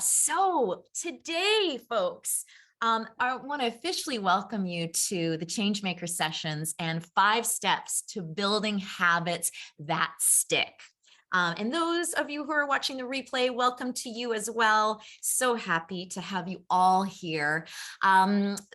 So today, folks, I want to officially welcome you to the Changemaker Sessions and 5 steps to building habits that stick. And those of you who are watching the replay, welcome to you as well. So happy to have you all here.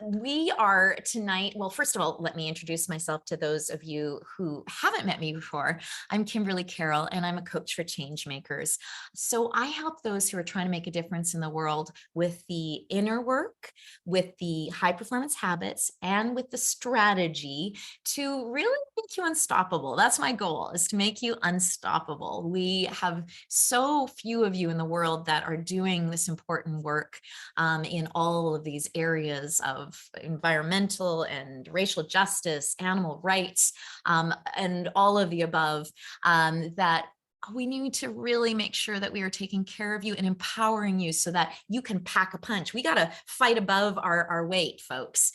We are tonight, well, first of all, let me introduce myself to those of you who haven't met me before. I'm Kimberly Carroll, and I'm a coach for changemakers. So I help those who are trying to make a difference in the world with the inner work, with the high performance habits, and with the strategy to really make you unstoppable. That's my goal, is to make you unstoppable. We have so few of you in the world that are doing this important work in all of these areas of environmental and racial justice, animal rights, and all of the above, that we need to really make sure that we are taking care of you and empowering you so that you can pack a punch. We got to fight above our weight, folks,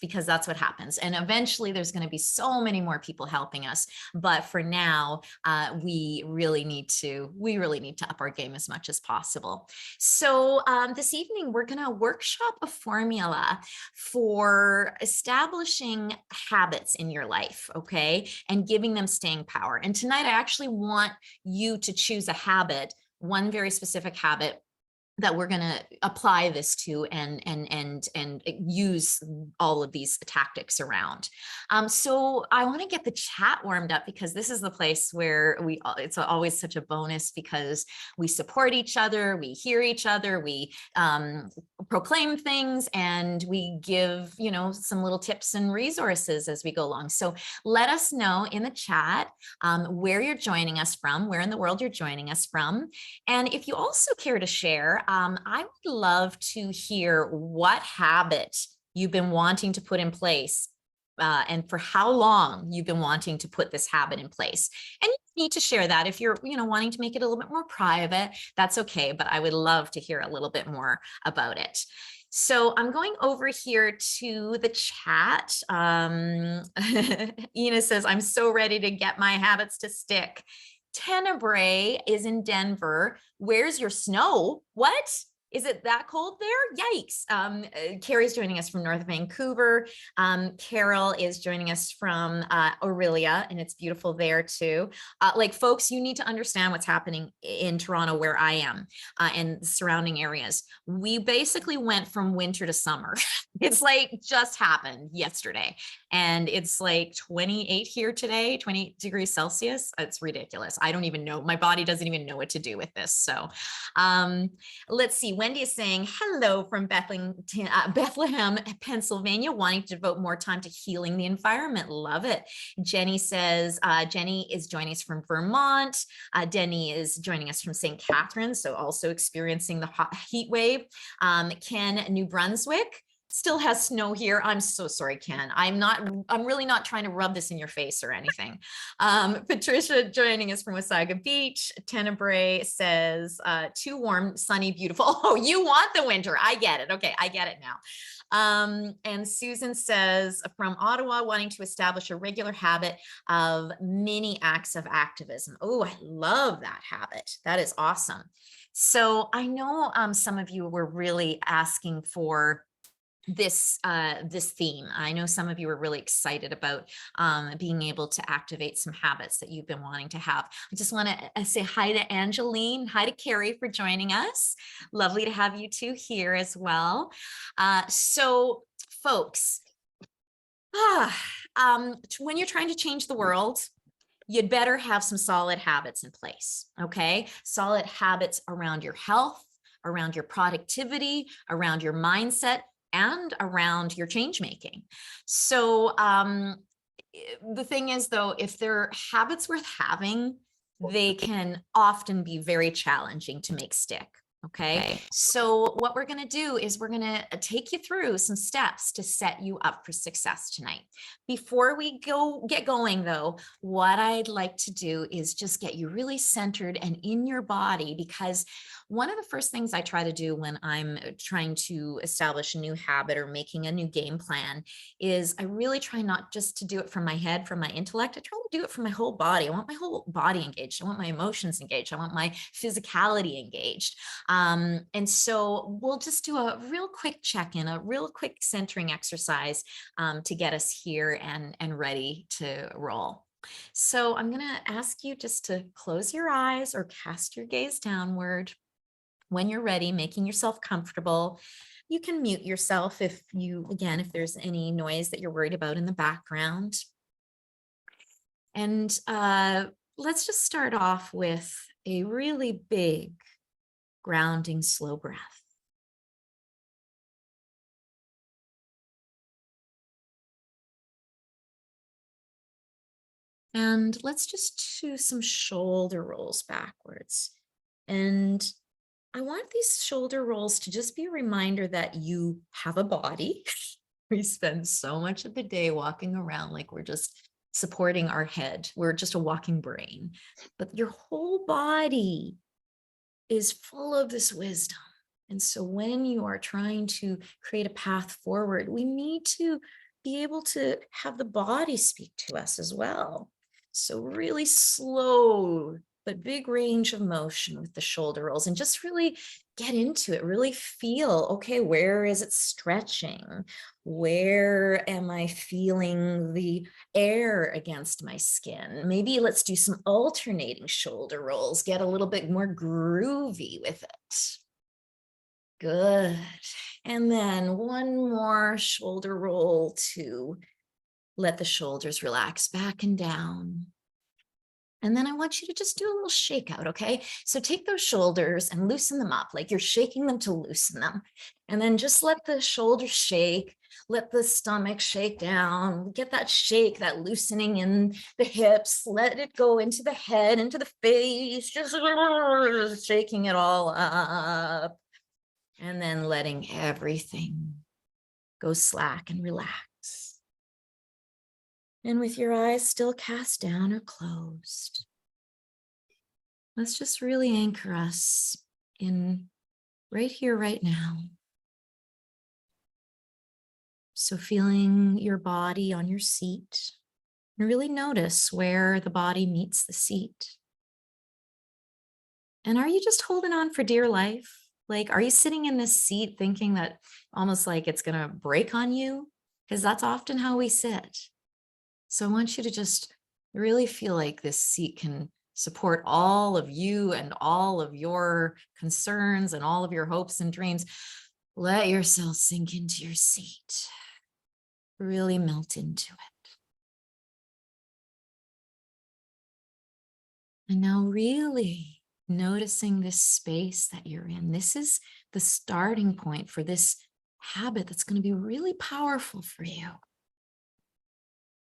because that's what happens. And eventually there's going to be so many more people helping us. But for now, we really need to up our game as much as possible. So this evening, we're going to workshop a formula for establishing habits in your life, okay, and giving them staying power. And tonight, I actually want you to choose a habit, one very specific habit that we're going to apply this to and use all of these tactics around. So I want to get the chat warmed up, because this is the place where it's always such a bonus, because we support each other, we hear each other, we proclaim things, and we give, some little tips and resources as we go along. So let us know in the chat where you're joining us from, where in the world you're joining us from. And if you also care to share, I would love to hear what habit you've been wanting to put in place, and for how long you've been wanting to put this habit in place. And you need to share that. If you're, wanting to make it a little bit more private, that's okay. But I would love to hear a little bit more about it. So I'm going over here to the chat. Ina says, I'm so ready to get my habits to stick. Tenebrae is in Denver. Where's your snow? What? Is it that cold there? Yikes. Carrie's joining us from North Vancouver. Carol is joining us from Aurelia, and it's beautiful there too. Folks, you need to understand what's happening in Toronto, where I am, and the surrounding areas. We basically went from winter to summer. It's just happened yesterday. And it's 28 here today, 20 degrees Celsius. It's ridiculous. I don't even know. My body doesn't even know what to do with this. So let's see. Wendy is saying, hello from Bethlehem, Pennsylvania, wanting to devote more time to healing the environment. Love it. Jenny says, Jenny is joining us from Vermont. Denny is joining us from St. Catharines, so also experiencing the hot heat wave. Ken, New Brunswick. Still has snow here. I'm so sorry, Ken. I'm really not trying to rub this in your face or anything. Patricia joining us from Wasaga Beach. Tenebrae says, too warm, sunny, beautiful. Oh, you want the winter. I get it. Okay, I get it now. And Susan says, from Ottawa, wanting to establish a regular habit of mini acts of activism. Oh, I love that habit. That is awesome. So I know some of you were really asking for this theme. I know some of you are really excited about being able to activate some habits that you've been wanting to have. I just want to say hi to Angeline, hi to Carrie for joining us. Lovely to have you two here as well. So folks, when you're trying to change the world, you'd better have some solid habits in place, okay? Solid habits around your health, around your productivity, around your mindset, and around your change making. So the thing is, though, if they're habits worth having, they can often be very challenging to make stick. Okay, so what we're going to do is we're going to take you through some steps to set you up for success tonight. Before we get going, though, what I'd like to do is just get you really centered and in your body, because one of the first things I try to do when I'm trying to establish a new habit or making a new game plan is I really try not just to do it from my head, from my intellect. I try to do it from my whole body. I want my whole body engaged. I want my emotions engaged. I want my physicality engaged. And so we'll just do a real quick check-in, a real quick centering exercise to get us here and ready to roll. So I'm going to ask you just to close your eyes or cast your gaze downward. When you're ready, making yourself comfortable. You can mute yourself if there's any noise that you're worried about in the background. And let's just start off with a really big grounding slow breath. And let's just do some shoulder rolls backwards. And I want these shoulder rolls to just be a reminder that you have a body. We spend so much of the day walking around like we're just supporting our head. We're just a walking brain. But your whole body is full of this wisdom. And so when you are trying to create a path forward, we need to be able to have the body speak to us as well. So really slow, but big range of motion with the shoulder rolls, and just really get into it, really feel, okay, where is it stretching? Where am I feeling the air against my skin? Maybe let's do some alternating shoulder rolls, get a little bit more groovy with it. Good. And then one more shoulder roll to let the shoulders relax back and down. And then I want you to just do a little shakeout, okay? So take those shoulders and loosen them up, like you're shaking them to loosen them. And then just let the shoulders shake, let the stomach shake down, get that shake, that loosening in the hips, let it go into the head, into the face, just shaking it all up. And then letting everything go slack and relax. And with your eyes still cast down or closed, let's just really anchor us in right here, right now. So feeling your body on your seat, and really notice where the body meets the seat. And are you just holding on for dear life? Like, are you sitting in this seat thinking that almost like it's going to break on you? Because that's often how we sit. So I want you to just really feel like this seat can support all of you and all of your concerns and all of your hopes and dreams. Let yourself sink into your seat. Really melt into it. And now really noticing this space that you're in. This is the starting point for this habit that's going to be really powerful for you.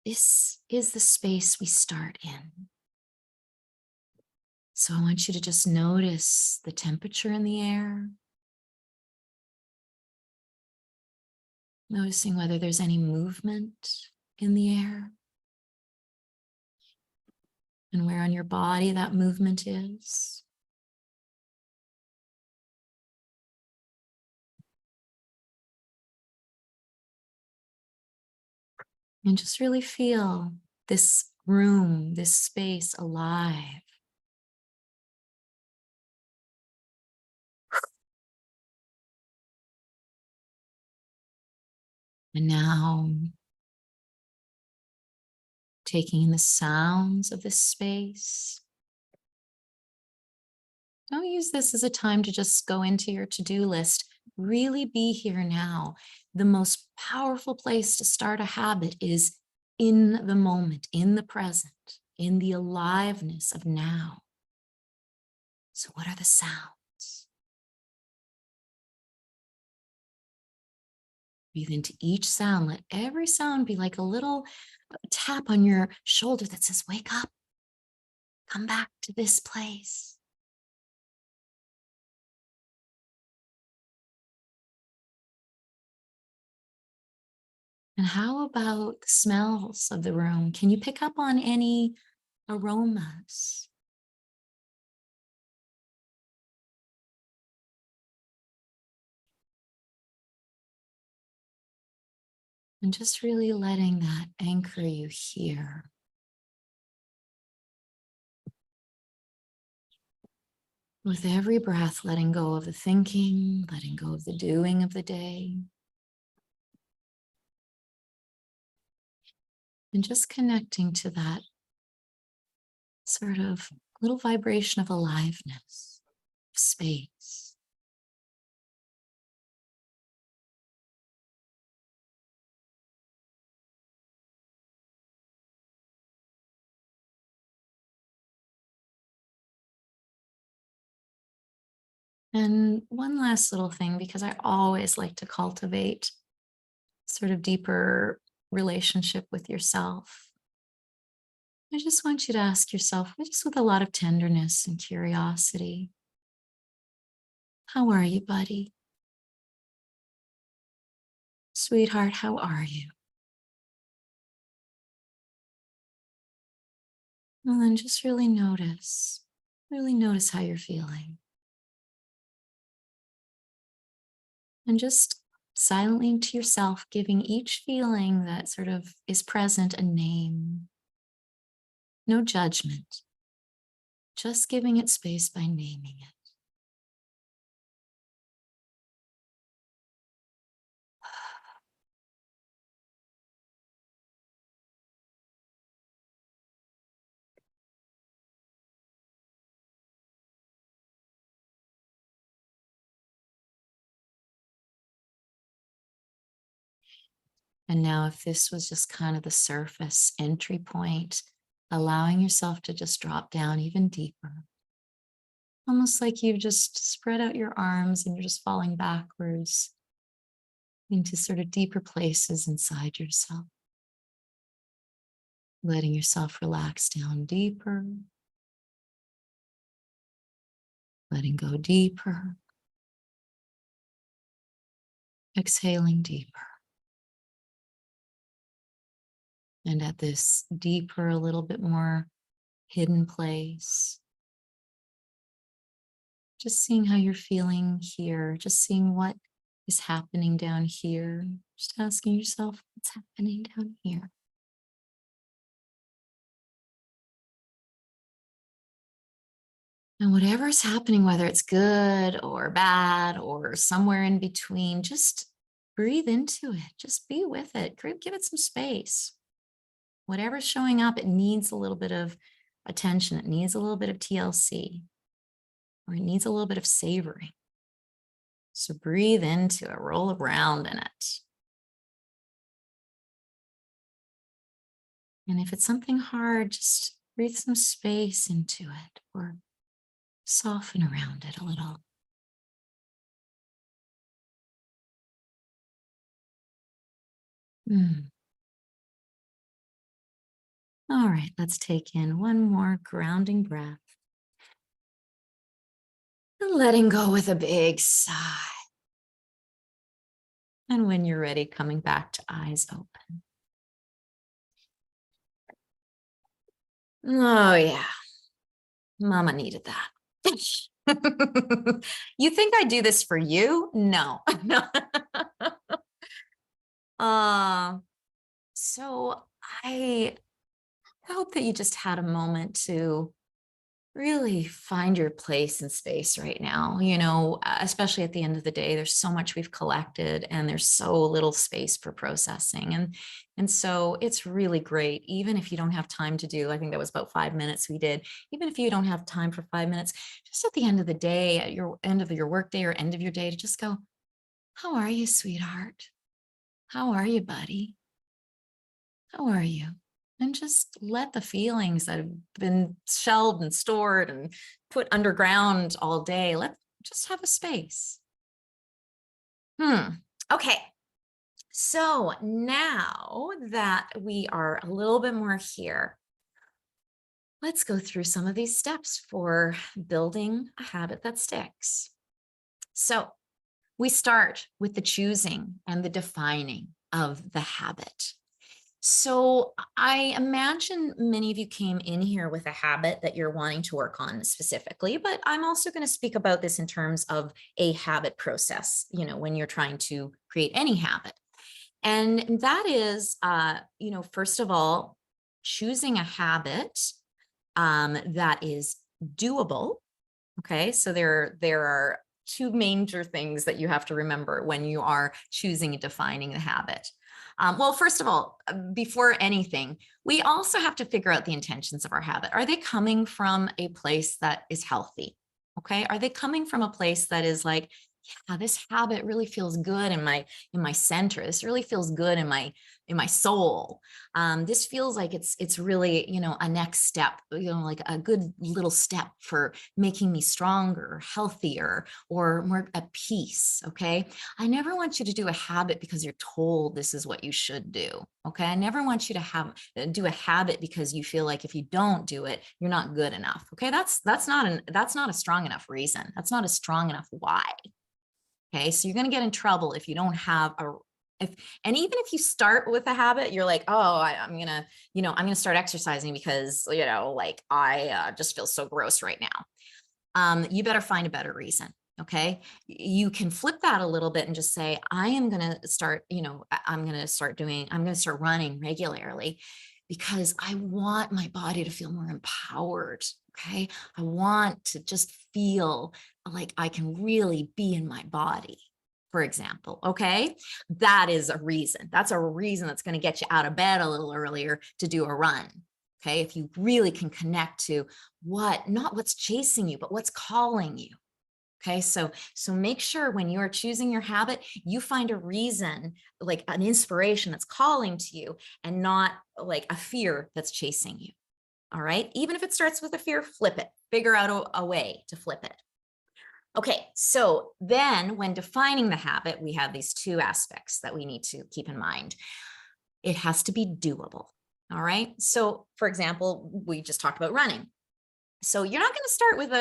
This is the space we start in. So I want you to just notice the temperature in the air. Noticing whether there's any movement in the air. And where on your body that movement is. And just really feel this room, this space alive. And now, taking in the sounds of this space. Don't use this as a time to just go into your to-do list. Really be here now. The most powerful place to start a habit is in the moment, in the present, in the aliveness of now. So what are the sounds? Breathe into each sound. Let every sound be like a little tap on your shoulder that says, wake up, come back to this place. And how about the smells of the room? Can you pick up on any aromas? And just really letting that anchor you here. With every breath, letting go of the thinking, letting go of the doing of the day, and just connecting to that sort of little vibration of aliveness, of space. And one last little thing, because I always like to cultivate sort of deeper relationship with yourself. I just want you to ask yourself, just with a lot of tenderness and curiosity, how are you, buddy? Sweetheart, how are you? And then just really notice how you're feeling. And just silently to yourself, giving each feeling that sort of is present a name. No judgment, just giving it space by naming it. And now, if this was just kind of the surface entry point, allowing yourself to just drop down even deeper, almost like you've just spread out your arms and you're just falling backwards into sort of deeper places inside yourself, letting yourself relax down deeper, letting go deeper, exhaling deeper. And at this deeper, a little bit more hidden place, just seeing how you're feeling here, just seeing what is happening down here, just asking yourself what's happening down here. And whatever's happening, whether it's good or bad or somewhere in between, just breathe into it. Just be with it. Give it some space. Whatever's showing up, it needs a little bit of attention. It needs a little bit of TLC, or it needs a little bit of savoring. So breathe into it, roll around in it. And if it's something hard, just breathe some space into it or soften around it a little. All right, let's take in one more grounding breath. And letting go with a big sigh. And when you're ready, coming back to eyes open. Oh, yeah. Mama needed that. You think I do this for you? No. No. uh, so I hope that you just had a moment to really find your place in space right now. Especially at the end of the day, there's so much we've collected and there's so little space for processing. And so it's really great, even if you don't have time to do, I think that was about 5 minutes we did, even if you don't have time for 5 minutes, just at the end of the day, at your end of your work day or end of your day, to just go, how are you, sweetheart? How are you, buddy? How are you? And just let the feelings that have been shelved and stored and put underground all day, let just have a space. Okay. So now that we are a little bit more here, let's go through some of these steps for building a habit that sticks. So we start with the choosing and the defining of the habit. So I imagine many of you came in here with a habit that you're wanting to work on specifically, but I'm also going to speak about this in terms of a habit process, when you're trying to create any habit. And that is, first of all, choosing a habit that is doable Okay, so there are two major things that you have to remember when you are choosing and defining the habit. Well, first of all, before anything, we also have to figure out the intentions of our habit. Are they coming from a place that is healthy? Okay, are they coming from a place that is like, yeah, this habit really feels good in my center. This really feels good in my soul. This feels like it's really, you know, a next step, you know, like a good little step for making me stronger, healthier, or more at peace. Okay. I never want you to do a habit because you're told this is what you should do. Okay. I never want you to do a habit because you feel like if you don't do it, you're not good enough. Okay. That's not a strong enough reason. That's not a strong enough why. Okay, so you're going to get in trouble if you don't have and even if you start with a habit, you're like, oh, I'm gonna, you know, I'm gonna start exercising because, you know, like I just feel so gross right now. You better find a better reason. Okay, you can flip that a little bit and just say, I am gonna start, you know, I'm gonna start running regularly because I want my body to feel more empowered. Okay, I want to just feel like I can really be in my body, for example. Okay, that is a reason. That's a reason that's going to get you out of bed a little earlier to do a run. Okay, if you really can connect to not what's chasing you, but what's calling you. Okay, so make sure when you are choosing your habit, you find a reason, like an inspiration that's calling to you, and not like a fear that's chasing you. All right, even if it starts with a fear, flip it. Figure out a way to flip it. Okay, so then when defining the habit, we have these two aspects that we need to keep in mind. It has to be doable. All right, so for example, we just talked about running. So you're not going to start with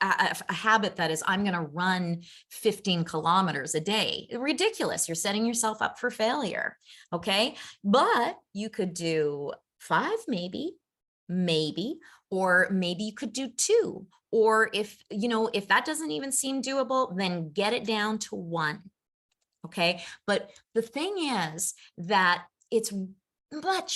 a habit that is, I'm going to run 15 kilometers a day. Ridiculous. You're setting yourself up for failure. Okay. But you could do 5, maybe, or maybe you could do 2. Or if, you know, if that doesn't even seem doable, then get it down to 1. Okay. But the thing is that it's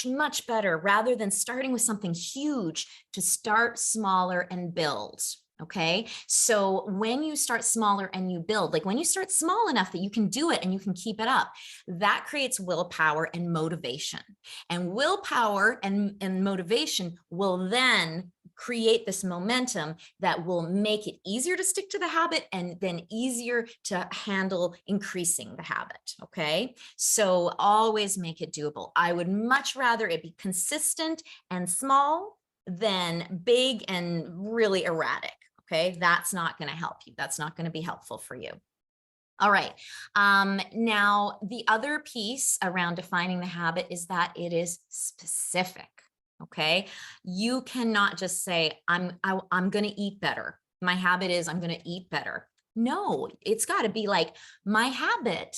much better, rather than starting with something huge, to start smaller and build. Okay. So when you start smaller and you build, like when you start small enough that you can do it and you can keep it up, that creates willpower and motivation. And willpower and motivation will then create this momentum that will make it easier to stick to the habit and then easier to handle increasing the habit. Okay. So always make it doable. I would much rather it be consistent and small than big and really erratic. Okay. That's not going to help you. That's not going to be helpful for you. All right. Now, the other piece around defining the habit is that it is specific. Okay. You cannot just say, I'm going to eat better. My habit is I'm going to eat better. No, it's got to be like, my habit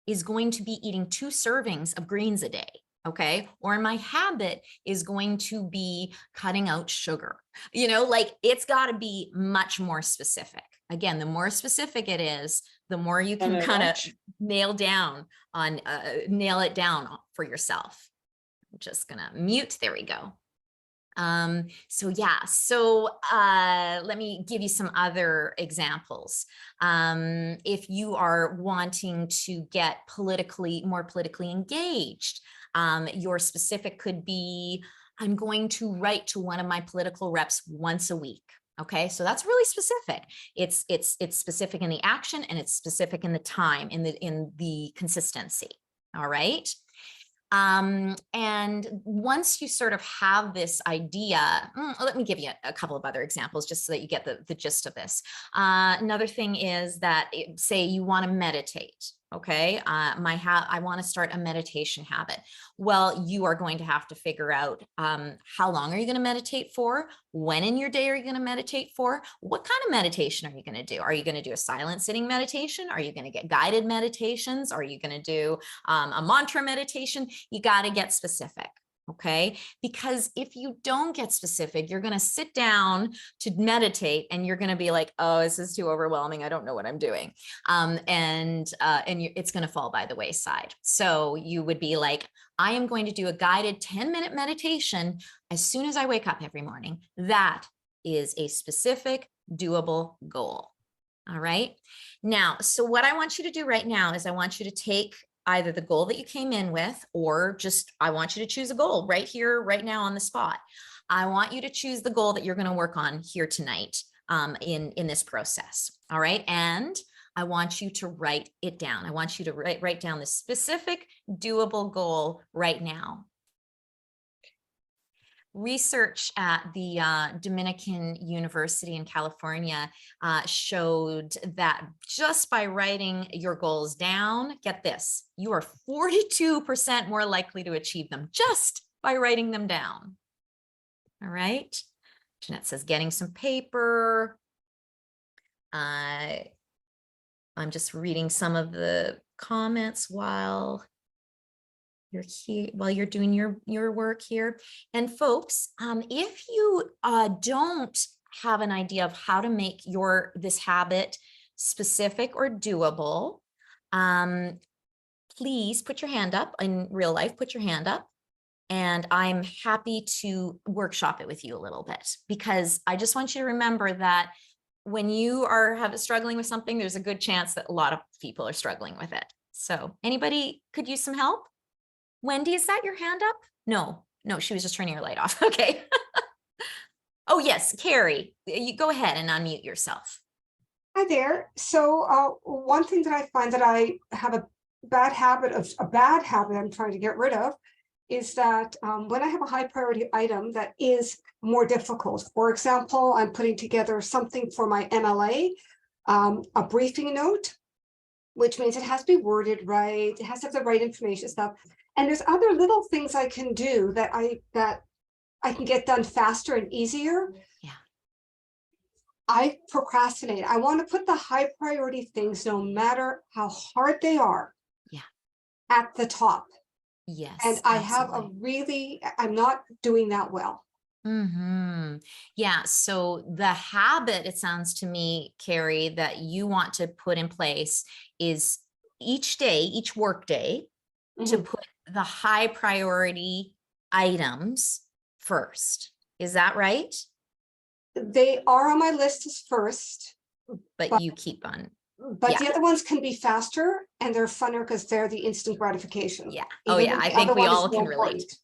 is going to be eating 2 servings of greens a day. Okay. Or my habit is going to be cutting out sugar. You know, like it's got to be much more specific. Again, the more specific it is, the more you can kind of nail it down for yourself. I'm just going to mute. There we go. So let me give you some other examples. If you are wanting to get more politically engaged, your specific could be, I'm going to write to one of my political reps once a week. Okay, so that's really specific. It's specific in the action, and it's specific in the time, in the consistency. All right. And once you sort of have this idea, let me give you a couple of other examples just so that you get the gist of this. Another thing is that, say you want to meditate. Okay, I want to start a meditation habit. Well, you are going to have to figure out how long are you going to meditate for? When in your day are you going to meditate for? What kind of meditation are you going to do? Are you going to do a silent sitting meditation? Are you going to get guided meditations? Are you going to do a mantra meditation? You got to get specific. Okay, because if you don't get specific, you're going to sit down to meditate and you're going to be like, oh, this is too overwhelming. I don't know what I'm doing. It's going to fall by the wayside. So you would be like, I am going to do a guided 10-minute meditation as soon as I wake up every morning. That is a specific, doable goal. All right. Now, so what I want you to do right now is I want you to take either the goal that you came in with, or just, I want you to choose a goal right here, right now on the spot. I want you to choose the goal that you're going to work on here tonight in this process. All right. And I want you to write it down. I want you to write down the specific, doable goal right now. Research at the Dominican University in California showed that just by writing your goals down, get this, you are 42% more likely to achieve them just by writing them down. All right. Jeanette says getting some paper. I'm just reading some of the comments while you're here, while you're doing your work here. And folks, if you don't have an idea of how to make this habit specific or doable, please put your hand up. In real life, put your hand up, and I'm happy to workshop it with you a little bit, because I just want you to remember that when you are struggling with something, there's a good chance that a lot of people are struggling with it. So anybody could use some help? Wendy, is that your hand up? No, she was just turning her light off. Okay. Oh, yes, Carrie, you go ahead and unmute yourself. Hi there. So one thing that I find that I have a bad habit I'm trying to get rid of is that when I have a high priority item that is more difficult, for example, I'm putting together something for my MLA, a briefing note, which means it has to be worded right, it has to have the right information stuff. And there's other little things I can do that I can get done faster and easier. Yeah. I procrastinate. I want to put the high priority things, no matter how hard they are, at the top. Yes. And I have I'm not doing that well. Yeah. So the habit, it sounds to me, Carrie, that you want to put in place is each day, each work day, to put the high priority items first. Is that right? They are on my list as first, but you keep on. But the other ones can be faster and they're funner because they're the instant gratification. Yeah. Oh yeah. I think we all can relate.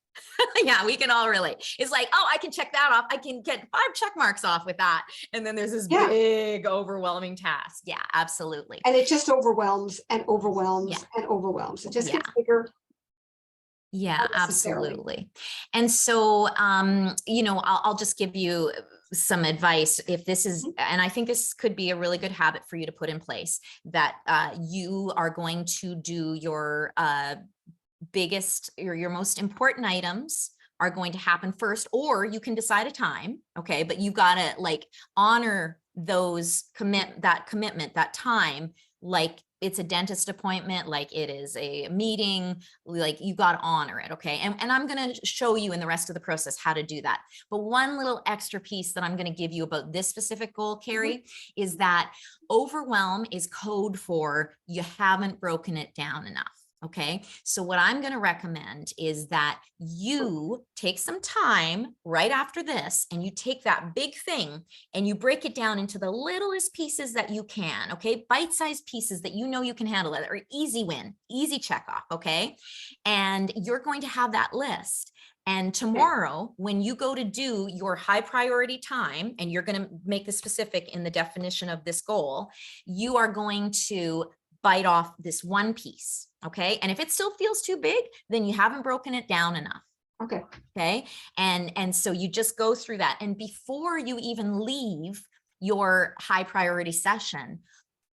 Yeah, we can all relate. It's like, oh, I can check that off. I can get 5 check marks off with that. And then there's this big overwhelming task. Yeah, absolutely. And it just overwhelms and overwhelms and overwhelms. It just gets bigger. Yeah, absolutely. And so, you know, I'll just give you some advice. If this is, and I think this could be a really good habit for you to put in place, that you are going to do your biggest or your most important items are going to happen first, or you can decide a time. Okay. But you got to like honor those commitment, that time, like it's a dentist appointment, like it is a meeting, like you got to honor it. Okay. And I'm going to show you in the rest of the process how to do that. But one little extra piece that I'm going to give you about this specific goal, Carrie, is that overwhelm is code for you haven't broken it down enough. Okay. So what I'm going to recommend is that you take some time right after this and you take that big thing and you break it down into the littlest pieces that you can. Okay. Bite-sized pieces that you know you can handle, that are easy win, easy check off. Okay. And you're going to have that list. And tomorrow, when you go to do your high priority time, and you're going to make the specific in the definition of this goal, you are going to bite off this one piece. Okay. And if it still feels too big, then you haven't broken it down enough. Okay. Okay. And so you just go through that. And before you even leave your high priority session,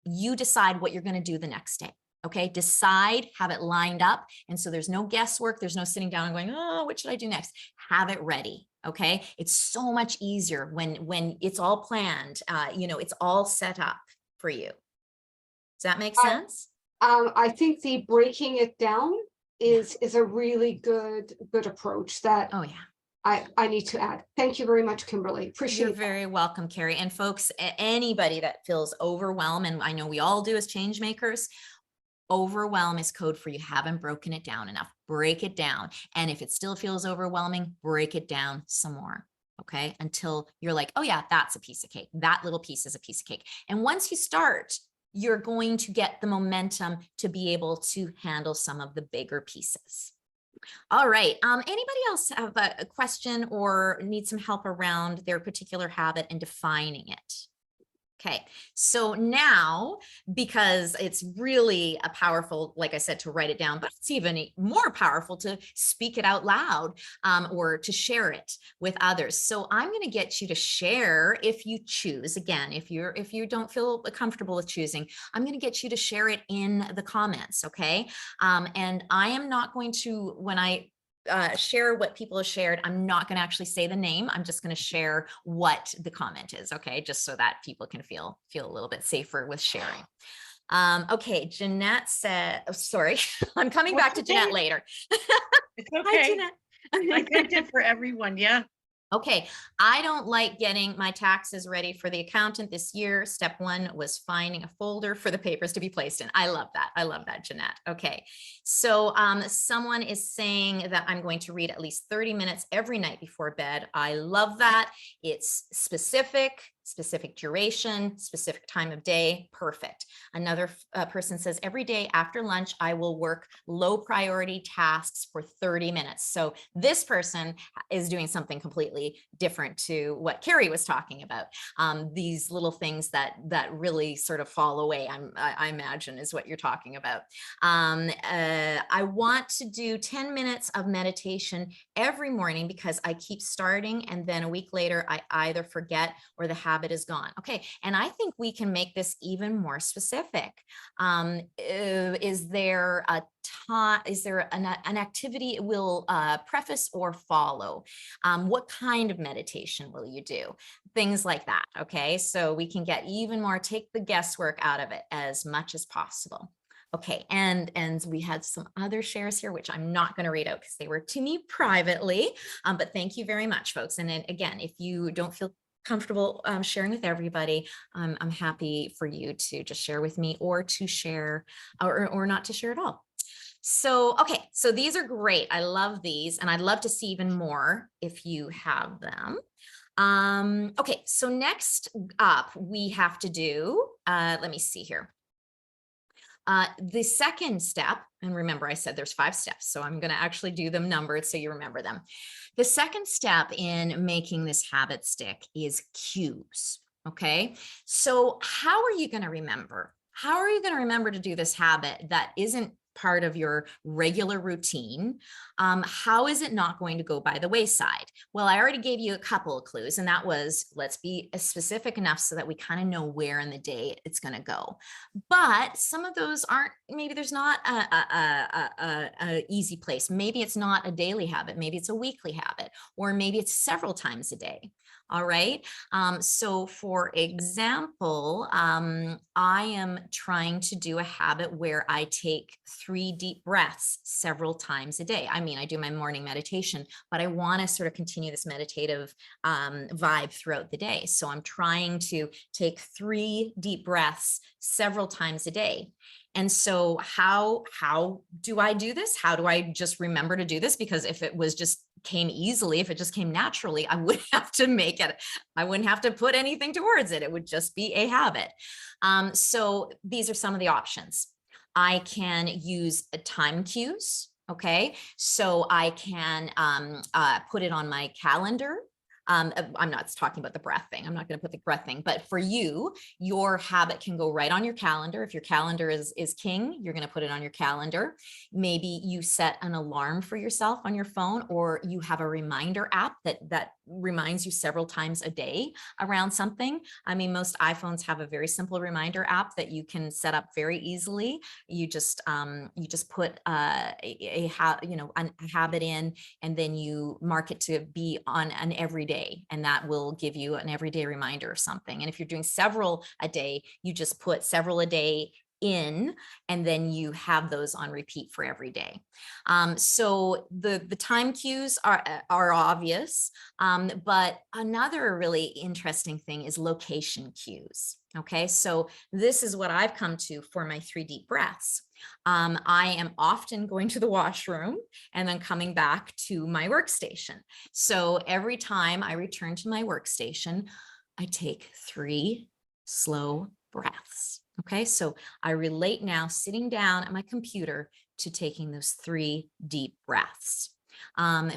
you decide what you're going to do the next day. Okay. Decide, have it lined up. And so there's no guesswork. There's no sitting down and going, oh, what should I do next? Have it ready. Okay. It's so much easier when it's all planned, you know, it's all set up for you. Does that make sense? I think the breaking it down is a really good approach that I need to add. Thank you very much, Kimberly. Appreciate it. You're very welcome, Carrie. And folks, anybody that feels overwhelmed, and I know we all do as change makers, overwhelm is code for you haven't broken it down enough. Break it down. And if it still feels overwhelming, break it down some more. Okay, until you're like, oh yeah, that's a piece of cake. That little piece is a piece of cake. And once you start, you're going to get the momentum to be able to handle some of the bigger pieces. All right. Anybody else have a question or need some help around their particular habit and defining it? Okay, so now, because it's really a powerful, like I said, to write it down, but it's even more powerful to speak it out loud, or to share it with others. So I'm going to get you to share if you choose. Again, if you don't feel comfortable with choosing, I'm going to get you to share it in the comments. Okay, and I am not going to, when I share what people have shared, I'm not going to actually say the name. I'm just going to share what the comment is. Okay, just so that people can feel a little bit safer with sharing. Okay, Jeanette said, oh, sorry, I'm coming back to Jeanette later. It's Hi, okay. Jeanette. I meant it for everyone. Yeah. Okay, I don't like getting my taxes ready for the accountant this year. Step one was finding a folder for the papers to be placed in. I love that. I love that, Jeanette. Okay, so someone is saying that I'm going to read at least 30 minutes every night before bed. I love that. It's specific duration, specific time of day. Perfect. Another person says every day after lunch, I will work low priority tasks for 30 minutes. So this person is doing something completely different to what Carrie was talking about. These little things that really sort of fall away, I imagine is what you're talking about. I want to do 10 minutes of meditation every morning because I keep starting and then a week later I either forget or the habit is gone. Okay, and I think we can make this even more specific. Is there a time, is there an activity it will preface or follow? What kind of meditation will you do? Things like that. Okay, so we can get even more, take the guesswork out of it as much as possible. Okay, and we had some other shares here, which I'm not going to read out because they were to me privately, but thank you very much, folks. And then again, if you don't feel comfortable sharing with everybody, I'm happy for you to just share with me or to share or not to share at all. So, okay, so these are great. I love these and I'd love to see even more if you have them. Okay, so next up we have to do, let me see here. The second step, and remember I said there's 5 steps, so I'm going to actually do them numbered so you remember them. The second step in making this habit stick is cues. Okay, so how are you going to remember? How are you going to remember to do this habit that isn't part of your regular routine? How is it not going to go by the wayside? Well, I already gave you a couple of clues, and that was, let's be specific enough so that we kind of know where in the day it's going to go. But some of those aren't, maybe there's not a easy place. Maybe it's not a daily habit. Maybe it's a weekly habit, or maybe it's several times a day. All right. So for example, I am trying to do a habit where I take 3 deep breaths several times a day. I mean, I do my morning meditation, but I want to sort of continue this meditative vibe throughout the day. So I'm trying to take 3 deep breaths several times a day. And so how do I do this? How do I just remember to do this? Because if it was just came easily, if it just came naturally, I wouldn't have to make it. I wouldn't have to put anything towards it. It would just be a habit. So these are some of the options. I can use time cues. Okay, so I can put it on my calendar. I'm not talking about the breath thing. I'm not going to put the breath thing, but for you, your habit can go right on your calendar. If your calendar is king, you're going to put it on your calendar. Maybe you set an alarm for yourself on your phone, or you have a reminder app that reminds you several times a day around something. I mean, most iPhones have a very simple reminder app that you can set up very easily. You just put a habit in, and then you mark it to be on an everyday, and that will give you an everyday reminder of something. And if you're doing several a day, you just put several a day in, and then you have those on repeat for every day. So the time cues are obvious, but another really interesting thing is location cues. Okay, so this is what I've come to for my 3 deep breaths. I am often going to the washroom and then coming back to my workstation. So every time I return to my workstation, I take 3 slow breaths. Okay, so I relate now sitting down at my computer to taking those 3 deep breaths.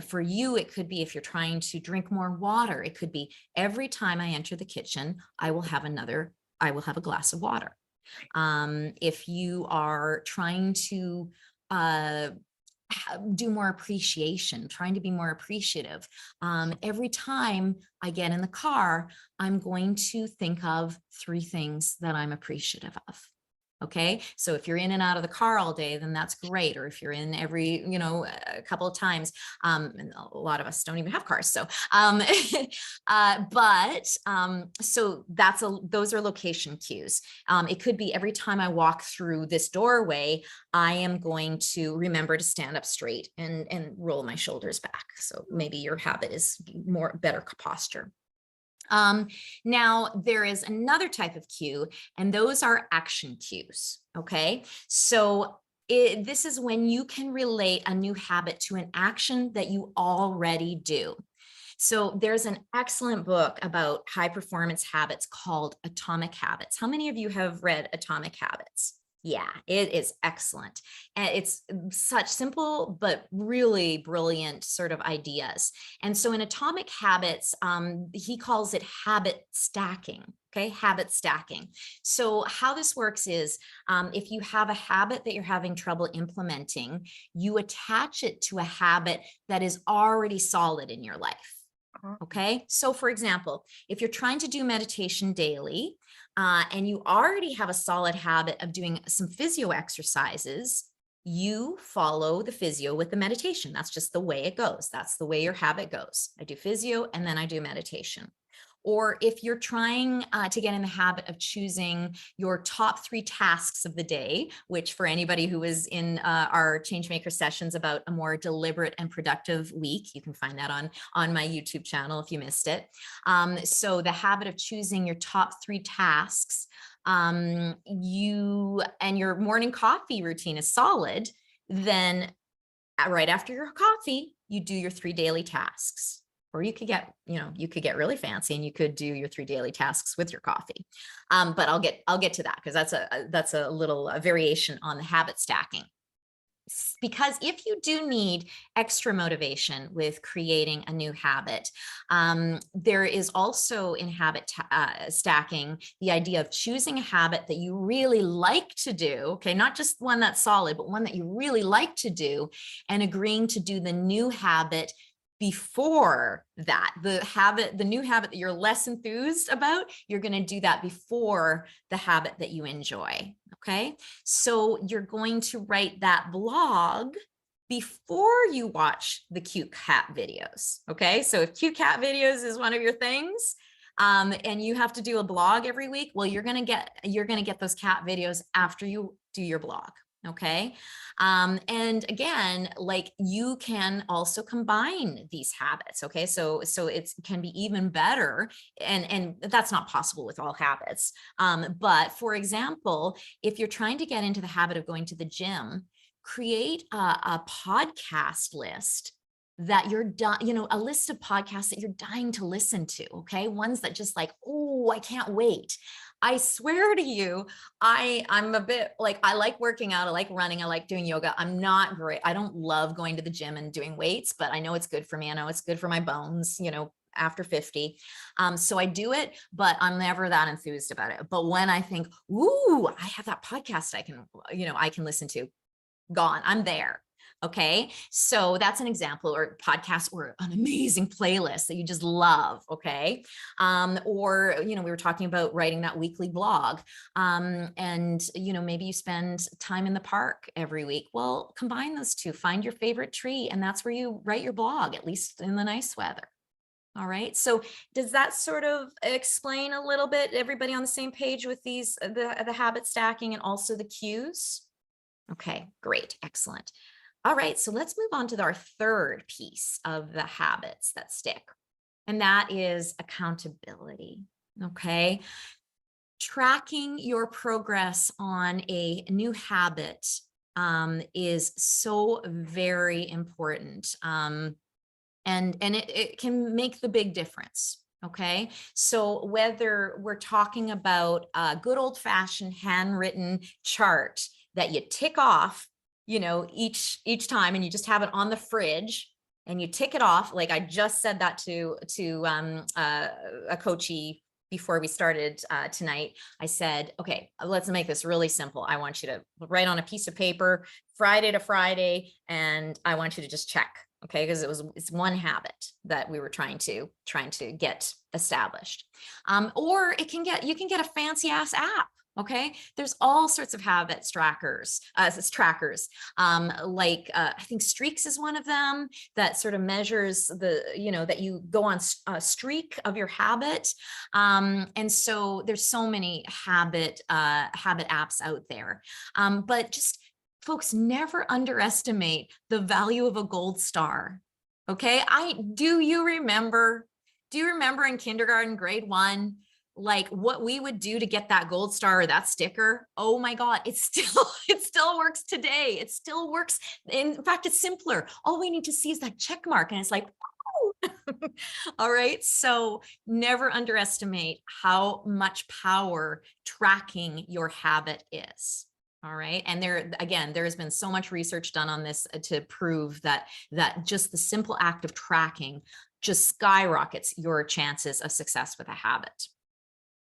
For you, it could be if you're trying to drink more water, it could be every time I enter the kitchen, I will have a glass of water. If you are trying to uh, do more appreciation, trying to be more appreciative, every time I get in the car, I'm going to think of 3 things that I'm appreciative of. Okay, so if you're in and out of the car all day, then that's great. Or if you're in every, a couple of times, and a lot of us don't even have cars. So, so those are location cues. It could be every time I walk through this doorway, I am going to remember to stand up straight and roll my shoulders back. So maybe your habit is better posture. Now there is another type of cue, and those are action cues. Okay, so this is when you can relate a new habit to an action that you already do. So there's an excellent book about high performance habits called Atomic Habits. How many of you have read Atomic Habits? Yeah, it is excellent. And it's such simple, but really brilliant sort of ideas. And so in Atomic Habits, he calls it habit stacking. Okay, habit stacking. So how this works is if you have a habit that you're having trouble implementing, you attach it to a habit that is already solid in your life. Okay, so for example, if you're trying to do meditation daily and you already have a solid habit of doing some physio exercises, you follow the physio with the meditation. That's just the way it goes. That's the way your habit goes. I do physio and then I do meditation. Or if you're trying to get in the habit of choosing your top 3 tasks of the day, which for anybody who was in our Changemaker sessions about a more deliberate and productive week, you can find that on my YouTube channel if you missed it. So the habit of choosing your top 3 tasks, your morning coffee routine is solid, then right after your coffee, you do your 3 daily tasks. Or you could get really fancy and you could do your 3 daily tasks with your coffee. But I'll get to that because that's a little variation on the habit stacking. Because if you do need extra motivation with creating a new habit, there is also in habit stacking the idea of choosing a habit that you really like to do, okay, not just one that's solid, but one that you really like to do, and agreeing to do the new habit before that. The new habit that you're less enthused about, you're going to do that before the habit that you enjoy. Okay, so you're going to write that blog before you watch the cute cat videos. Okay, so if cute cat videos is one of your things, and you have to do a blog every week, well, you're gonna get those cat videos after you do your blog. Okay. And again, like you can also combine these habits. Okay. So it can be even better. And that's not possible with all habits. But for example, if you're trying to get into the habit of going to the gym, create a podcast list that you're a list of podcasts that you're dying to listen to. Okay. Ones that just like, oh, I can't wait. I swear to you, I'm a bit like, I like working out. I like running. I like doing yoga. I'm not great. I don't love going to the gym and doing weights, but I know it's good for me. I know it's good for my bones, after 50. So I do it, but I'm never that enthused about it. But when I think, ooh, I have that podcast I can listen to, gone, I'm there. Okay. So that's an example, or podcast, or an amazing playlist that you just love. Okay. Or, we were talking about writing that weekly blog. And, maybe you spend time in the park every week. Well, combine those two, find your favorite tree, and that's where you write your blog, at least in the nice weather. All right. So does that sort of explain a little bit, everybody on the same page with these, the habit stacking and also the cues? Okay, great. Excellent. All right, so let's move on to our third piece of the habits that stick, and that is accountability. Okay, tracking your progress on a new habit is so very important. And it can make the big difference. Okay. So whether we're talking about a good old fashioned handwritten chart that you tick off, each time, and you just have it on the fridge and you tick it off. Like I just said that to a coachee before we started tonight. I said, okay, let's make this really simple. I want you to write on a piece of paper, Friday to Friday, and I want you to just check. Okay, because it's one habit that we were trying to get established. Or you can get a fancy ass app. Okay, there's all sorts of habits trackers. Like I think Streaks is one of them that sort of measures that you go on a streak of your habit. And so there's so many habit apps out there. But just folks, never underestimate the value of a gold star. Okay, do you remember in kindergarten, grade 1, like what we would do to get that gold star or that sticker? Oh my God, it still works today. It still works. In fact, it's simpler. All we need to see is that check mark, and it's like, all right. So never underestimate how much power tracking your habit is. All right. And there has been so much research done on this to prove that just the simple act of tracking just skyrockets your chances of success with a habit.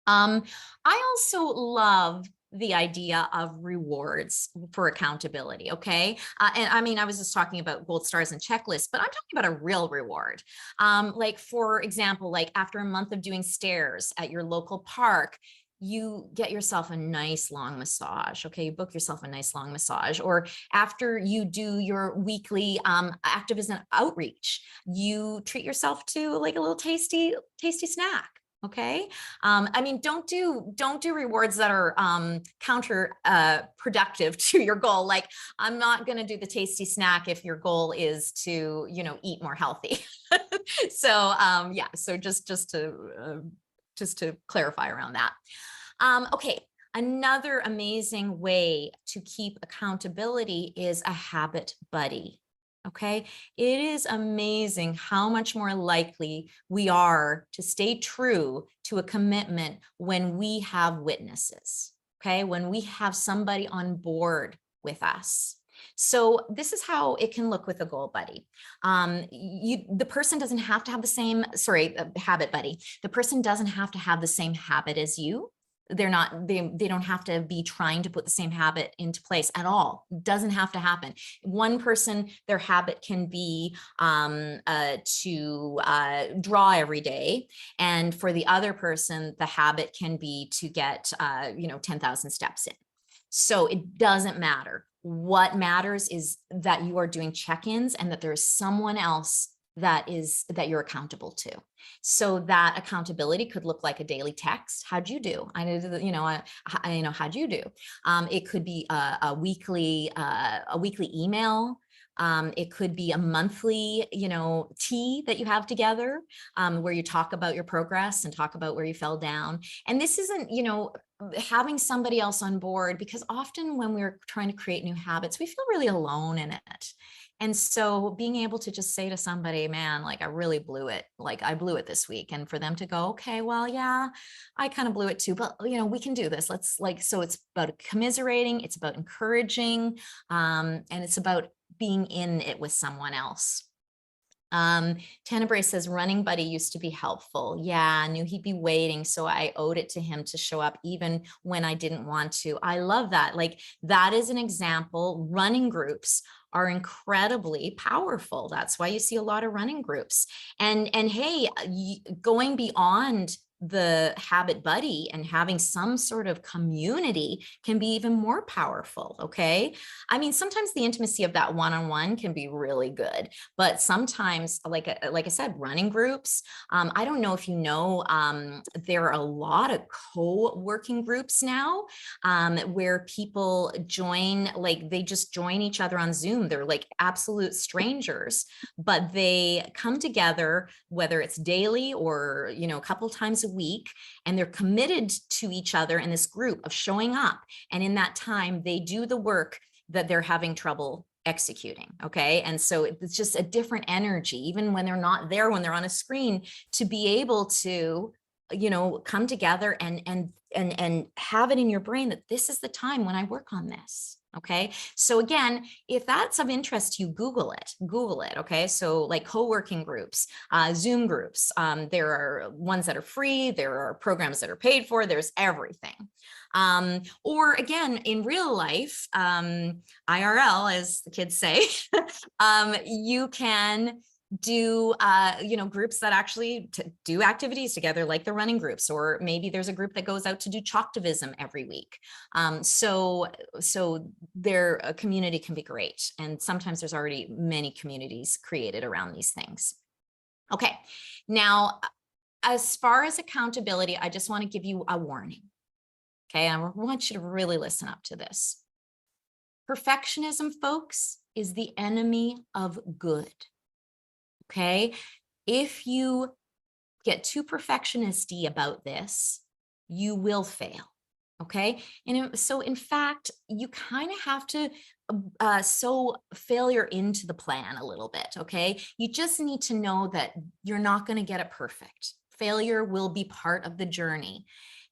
I also love the idea of rewards for accountability. Okay. And I mean, I was just talking about gold stars and checklists, but I'm talking about a real reward. Like for example, like after a month of doing stairs at your local park, you get yourself a nice long massage. Okay. You book yourself a nice long massage. Or after you do your weekly activism outreach, you treat yourself to like a little tasty snack. Okay. I mean, don't do rewards that are counter productive to your goal. Like, I'm not going to do the tasty snack if your goal is to, eat more healthy. So yeah, so just to clarify around that. Okay. Another amazing way to keep accountability is a habit buddy. Okay. It is amazing how much more likely we are to stay true to a commitment when we have witnesses. Okay. When we have somebody on board with us. So this is how it can look with a goal buddy. The person doesn't have to have the same, habit buddy. The person doesn't have to have the same habit as you. They don't have to be trying to put the same habit into place at all. It doesn't have to happen. One person, their habit can be to draw every day. And for the other person, the habit can be to get, 10,000 steps in. So it doesn't matter. What matters is that you are doing check-ins and that there's someone else that you're accountable to. So that accountability could look like a daily text. How'd you do? How'd you do? It could be a weekly email. It could be a monthly, tea that you have together, where you talk about your progress and talk about where you fell down. And this isn't, having somebody else on board, because often when we're trying to create new habits, we feel really alone in it. And so being able to just say to somebody, man, like I really blew it. Like I blew it this week. And for them to go, okay, well, yeah, I kind of blew it too, but we can do this. So it's about commiserating, it's about encouraging, and it's about being in it with someone else. Tenebrae says running buddy used to be helpful. Yeah, I knew he'd be waiting, so I owed it to him to show up even when I didn't want to. I love that. Like that is an example. Running groups are incredibly powerful. That's why you see a lot of running groups. And hey, going beyond the habit buddy and having some sort of community can be even more powerful. Okay. I mean, sometimes the intimacy of that one-on-one can be really good, but sometimes, like I said, running groups, I don't know if there are a lot of co-working groups now, where people join, like they just join each other on Zoom. They're like absolute strangers, but they come together, whether it's daily or, a couple times a week, and they're committed to each other in this group of showing up. And in that time, they do the work that they're having trouble executing. Okay. And so it's just a different energy, even when they're not there, when they're on a screen, to be able to, you know, come together and have it in your brain that this is the time when I work on this. Okay. So again, if that's of interest to you, Google it. Okay. So like co-working groups, Zoom groups, there are ones that are free. There are programs that are paid for. There's everything. Or again, in real life, IRL, as the kids say, you can do you know, groups that actually do activities together, like the running groups, or maybe there's a group that goes out to do chalktivism every week. So their community can be great, and sometimes there's already many communities created around these things. Okay, now as far as accountability, I just want to give you a warning. Okay, I want you to really listen up to this. Perfectionism, folks, is the enemy of good. Okay, if you get too perfectionisty about this, you will fail. Okay, and so in fact, you kind of have to sow failure into the plan a little bit. Okay, you just need to know that you're not going to get it perfect. Failure will be part of the journey,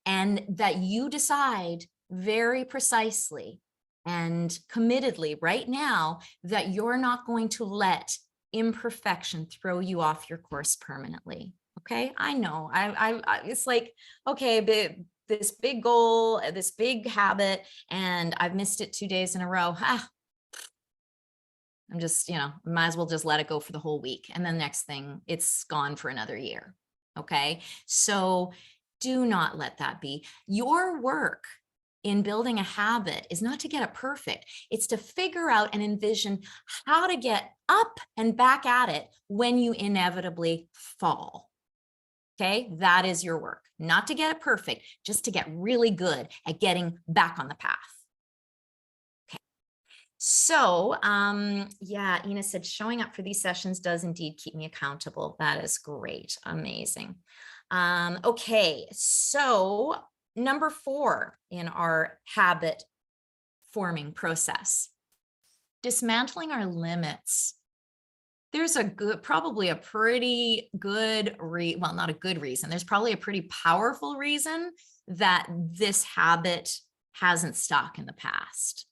and that you decide very precisely and committedly right now that you're not going to let imperfection throw you off your course permanently. Okay, I know. It's like, okay, but this big goal, this big habit, and I've missed it 2 days in a row. I'm just, you know, might as well just let it go for the whole week. And then next thing, it's gone for another year. Okay, so do not let that be. Your work in building a habit is not to get it perfect. It's to figure out and envision how to get up and back at it when you inevitably fall. Okay, that is your work. Not to get it perfect, just to get really good at getting back on the path. Okay. So, yeah, Ina said, showing up for these sessions does indeed keep me accountable. That is great. Amazing. Okay, so number 4 in our habit forming process, dismantling our limits. There's probably a pretty good, well, not a good reason. There's probably a pretty powerful reason that this habit hasn't stuck in the past.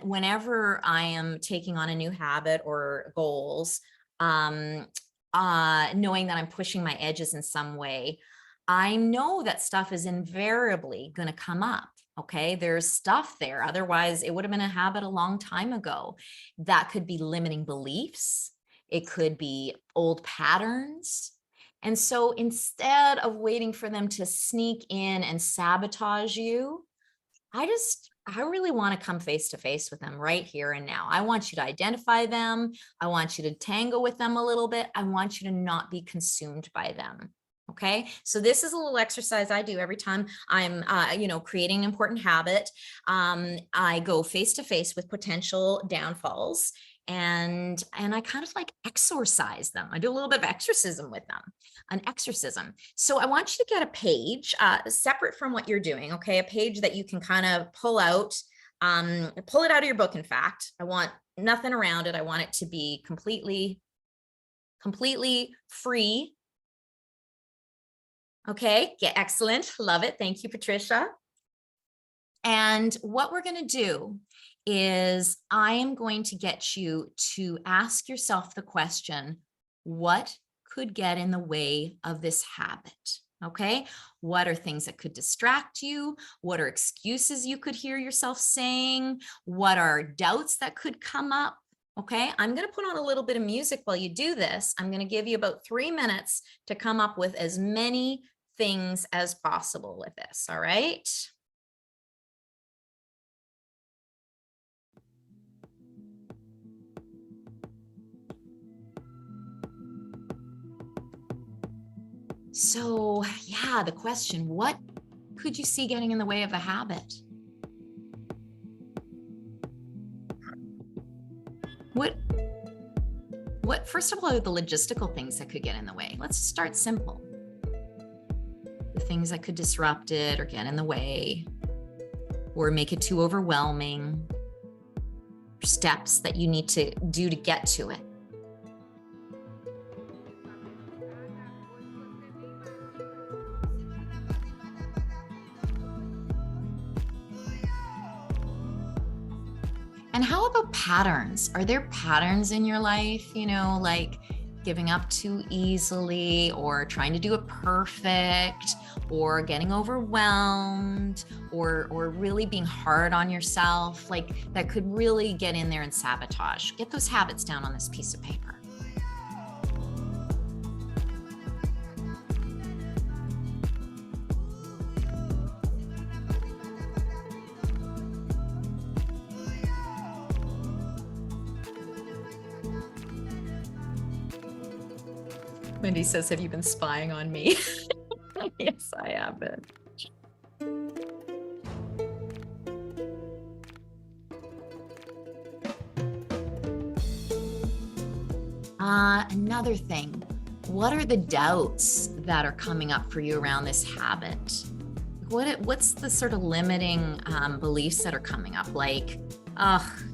Whenever I am taking on a new habit or goals, knowing that I'm pushing my edges in some way, I know that stuff is invariably going to come up. Okay, there's stuff there. Otherwise, it would have been a habit a long time ago. That could be limiting beliefs. It could be old patterns. And so instead of waiting for them to sneak in and sabotage you, I really want to come face to face with them right here and now. I want you to identify them. I want you to tangle with them a little bit. I want you to not be consumed by them. Okay, so this is a little exercise I do every time I'm, you know, creating an important habit. I go face to face with potential downfalls, and I kind of like exorcise them. I do a little bit of exorcism with them, an exorcism. So I want you to get a page separate from what you're doing. Okay, a page that you can kind of pull out it out of your book. In fact, I want nothing around it. I want it to be completely free. Okay, yeah, excellent. Love it. Thank you, Patricia. And what we're going to do is I am going to get you to ask yourself the question, what could get in the way of this habit? Okay, what are things that could distract you? What are excuses you could hear yourself saying? What are doubts that could come up? Okay, I'm going to put on a little bit of music while you do this. I'm going to give you about 3 minutes to come up with as many things as possible with this. All right. So, yeah, the question, what could you see getting in the way of a habit? What, first of all, are the logistical things that could get in the way? Let's start simple. things that could disrupt it or get in the way or make it too overwhelming, steps that you need to do to get to it. And how about patterns? Are there patterns in your life, you know, like giving up too easily or trying to do it perfect or getting overwhelmed or really being hard on yourself, like that could really get in there and sabotage? Get those habits down on this piece of paper. Wendy says, have you been spying on me? Yes, I have been. Another thing, what are the doubts that are coming up for you around this habit? What's the sort of limiting beliefs that are coming up? Like,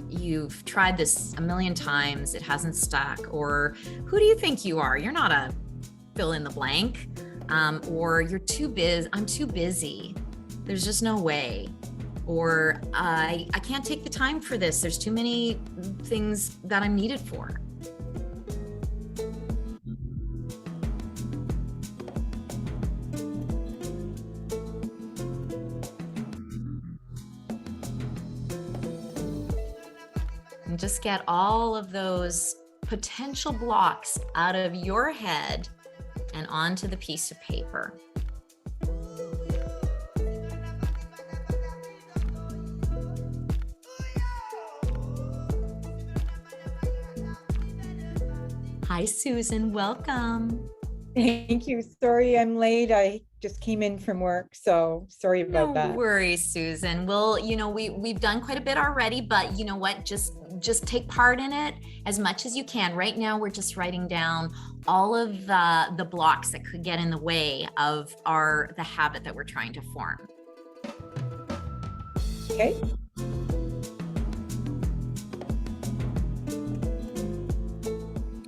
you've tried this a million times, it hasn't stuck, or who do you think you are? You're not a fill in the blank, or you're too busy, I'm too busy, there's just no way, or I can't take the time for this, there's too many things that I'm needed for. And just get all of those potential blocks out of your head and onto the piece of paper. Hi, Susan, welcome. Thank you. Sorry I'm late. I just came in from work, so sorry about that. No worries, Susan. Well, you know, we've done quite a bit already, but you know what? Just take part in it as much as you can. Right now, we're just writing down all of the blocks that could get in the way of the habit that we're trying to form. Okay.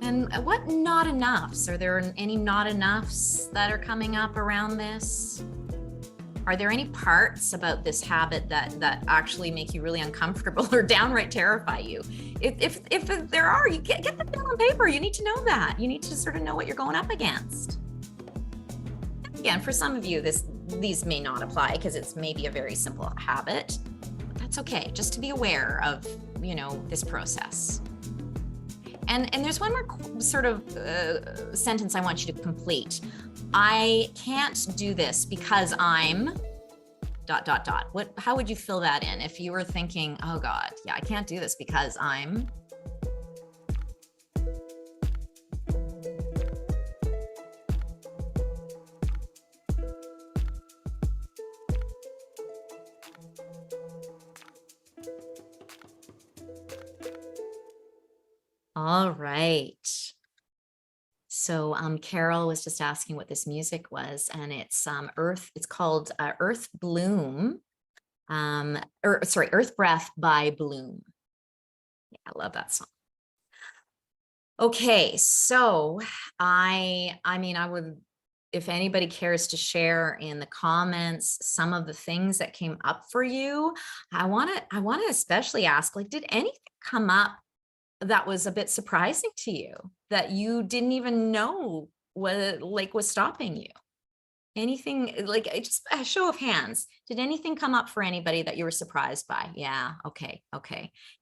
And what not enoughs? Are there any not enoughs that are coming up around this? Are there any parts about this habit that actually make you really uncomfortable or downright terrify you? If there are, you get them down on paper. You need to know that. You need to sort of know what you're going up against. Again, for some of you, these may not apply because it's maybe a very simple habit. But that's okay. Just to be aware of, you know, this process. And there's one more sort of sentence I want you to complete. I can't do this because I'm ... How would you fill that in if you were thinking, oh God, yeah, I can't do this because I'm... All right. So Carol was just asking what this music was, and it's it's called Earth Bloom, Earth Breath by Bloom. Yeah, I love that song. Okay, so I mean, I would, if anybody cares to share in the comments some of the things that came up for you, I want to especially ask, like, did anything come up that was a bit surprising to you that you didn't even know was stopping you? Anything, like, just a show of hands, did anything come up for anybody that you were surprised by? Yeah, okay,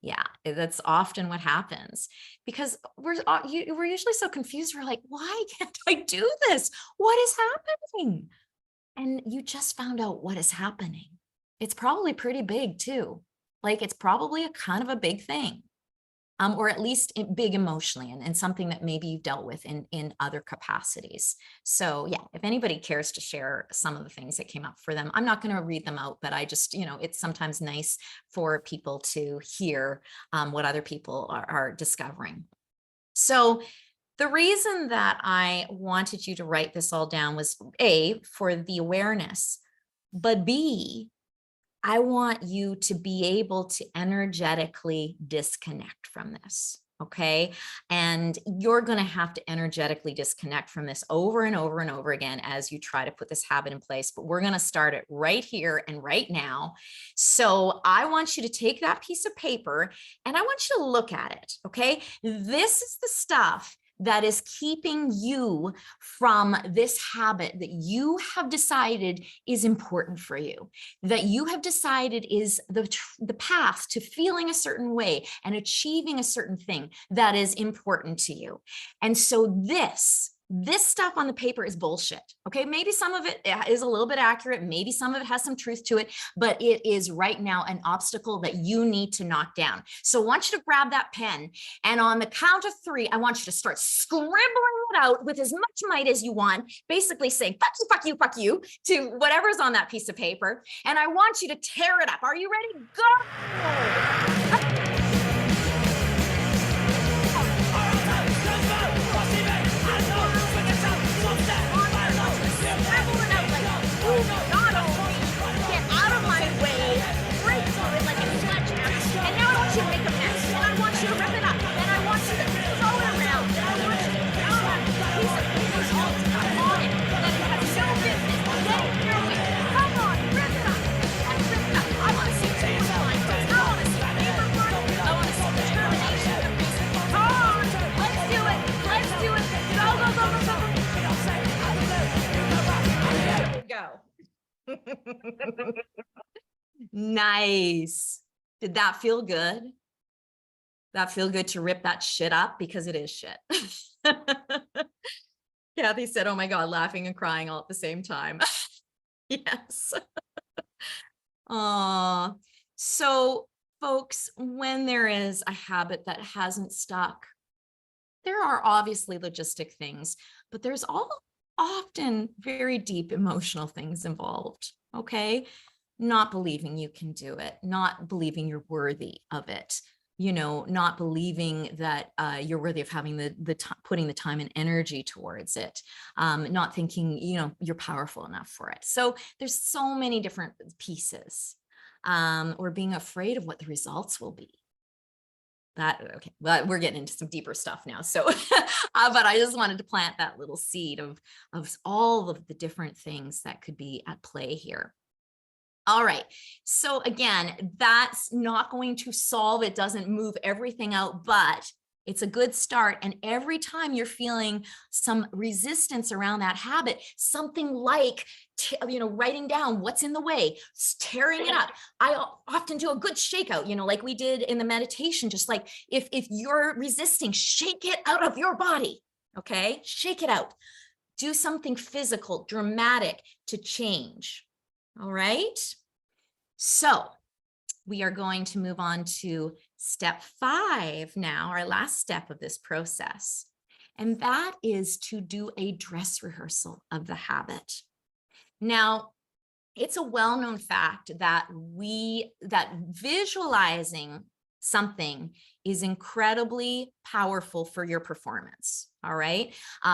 yeah, that's often what happens, because we're usually so confused. We're like, why can't I do this? What is happening? And you just found out what is happening. It's probably pretty big too. Like, it's probably a kind of a big thing. Or at least big emotionally, and something that maybe you've dealt with in other capacities. So yeah, if anybody cares to share some of the things that came up for them, I'm not going to read them out, but I just, you know, it's sometimes nice for people to hear what other people are discovering. So The reason that I wanted you to write this all down was A, for the awareness, but B, I want you to be able to energetically disconnect from this. Okay. And you're going to have to energetically disconnect from this over and over and over again as you try to put this habit in place. But we're going to start it right here and right now. So I want you to take that piece of paper and I want you to look at it. Okay. This is the stuff that is keeping you from this habit that you have decided is important for you, that you have decided is the path to feeling a certain way and achieving a certain thing that is important to you. And so this stuff on the paper is bullshit. Okay. Maybe some of it is a little bit accurate. Maybe some of it has some truth to it, but it is right now an obstacle that you need to knock down. So I want you to grab that pen, and on the count of 3, I want you to start scribbling it out with as much might as you want, basically saying, fuck you, fuck you, fuck you, to whatever's on that piece of paper. And I want you to tear it up. Are you ready? Go. Not only get out of my way, break through it like a sledgehammer, and now I want you to make a mess, and I want you to rip it up, and I want you to throw it around, and I want you to throw that piece of paper all on it, that it has no business getting near me. Come on, rip it up, and rip it up. I want to see paper lines. I want to see paper lines. I want to see determination. Come on, let's do it. Let's do it. Go, go, go, go, go. There we go. Nice. Did that feel good? That feel good to rip that shit up? Because it is shit. Kathy said, oh my God, laughing and crying all at the same time. Yes. So folks, when there is a habit that hasn't stuck, there are obviously logistic things, but there's often very deep emotional things involved. Okay. Not believing you can do it, not believing you're worthy of it, not believing that you're worthy of having putting the time and energy towards it, not thinking, you're powerful enough for it. So there's so many different pieces, or being afraid of what the results will be. Okay, but we're getting into some deeper stuff now. So, but I just wanted to plant that little seed of all of the different things that could be at play here. All right. So again, that's not going to solve it, doesn't move everything out, but it's a good start. And every time you're feeling some resistance around that habit, something like, writing down what's in the way, tearing it up. I often do a good shakeout, like we did in the meditation, just like if you're resisting, shake it out of your body. Okay. Shake it out. Do something physical, dramatic to change. All right. So we are going to move on to step 5 now, our last step of this process. And that is to do a dress rehearsal of the habit. Now, it's a well-known fact that visualizing something is incredibly powerful for your performance. All right.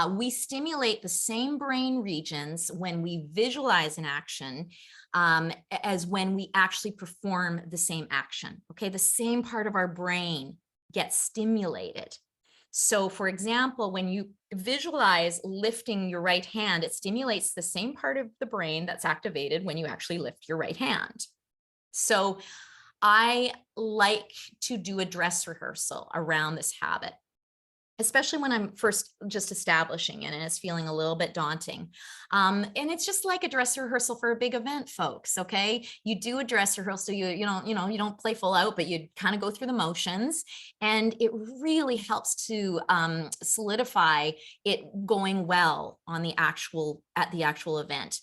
We stimulate the same brain regions when we visualize an action as when we actually perform the same action. Okay. The same part of our brain gets stimulated. So for example, when you visualize lifting your right hand, it stimulates the same part of the brain that's activated when you actually lift your right hand. So I like to do a dress rehearsal around this habit, especially when I'm first just establishing it and it's feeling a little bit daunting. And it's just like a dress rehearsal for a big event, folks. Okay. You do a dress rehearsal, you don't play full out, but you kind of go through the motions, and it really helps to solidify it going well on at the actual event.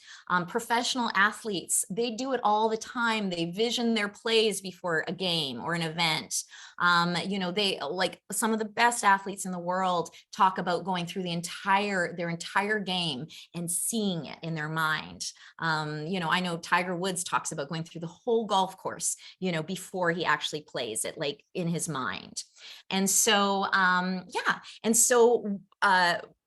Professional athletes, they do it all the time. They vision their plays before a game or an event. They, like, some of the best athletes in the world talk about going through their entire game and seeing it in their mind. I know Tiger Woods talks about going through the whole golf course, before he actually plays it, like in his mind. And so, And so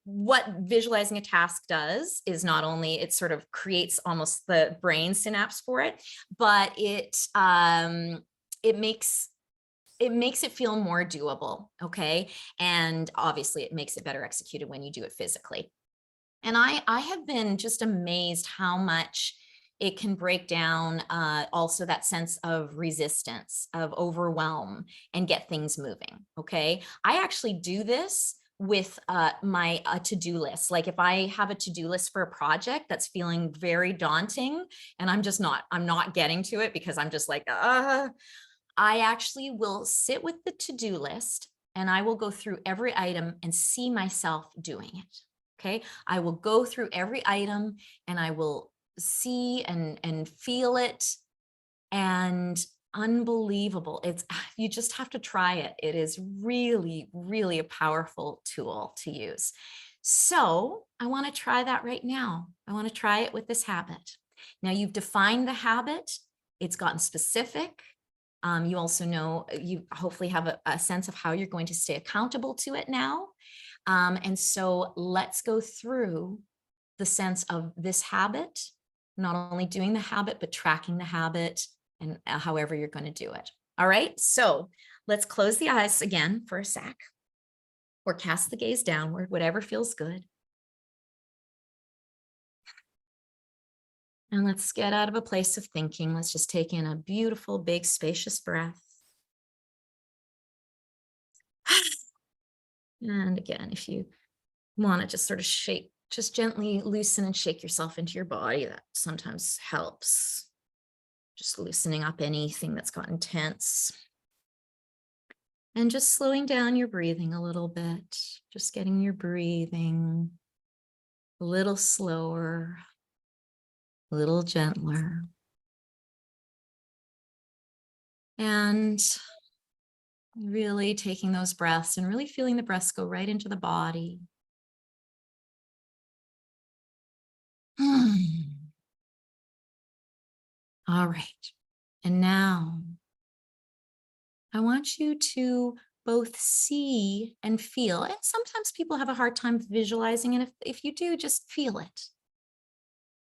what visualizing a task does is not only it sort of creates almost the brain synapse for it, but it makes it feel more doable. Okay. And obviously it makes it better executed when you do it physically. And I have been just amazed how much it can break down also that sense of resistance, of overwhelm, and get things moving. Okay. I actually do this with my to-do list. Like if I have a to-do list for a project that's feeling very daunting and I'm not getting to it because I'm just like, I actually will sit with the to-do list and I will go through every item and see myself doing it. Okay. I will go through every item and I will see and feel it, and unbelievable. You just have to try it. It is really, really a powerful tool to use. So I want to try that right now. I want to try it with this habit. Now you've defined the habit. It's gotten specific. You also know, you hopefully have a sense of how you're going to stay accountable to it now. And so let's go through the sense of this habit, not only doing the habit, but tracking the habit and however you're going to do it. All right. So let's close the eyes again for a sec, or cast the gaze downward, whatever feels good. And let's get out of a place of thinking. Let's just take in a beautiful, big, spacious breath. And again, if you want to just sort of shake, just gently loosen and shake yourself into your body. That sometimes helps. Just loosening up anything that's gotten tense. And just slowing down your breathing a little bit. Just getting your breathing a little slower, a little gentler. And really taking those breaths and really feeling the breaths go right into the body. All right. And now I want you to both see and feel. And sometimes people have a hard time visualizing. And if you do, just feel it.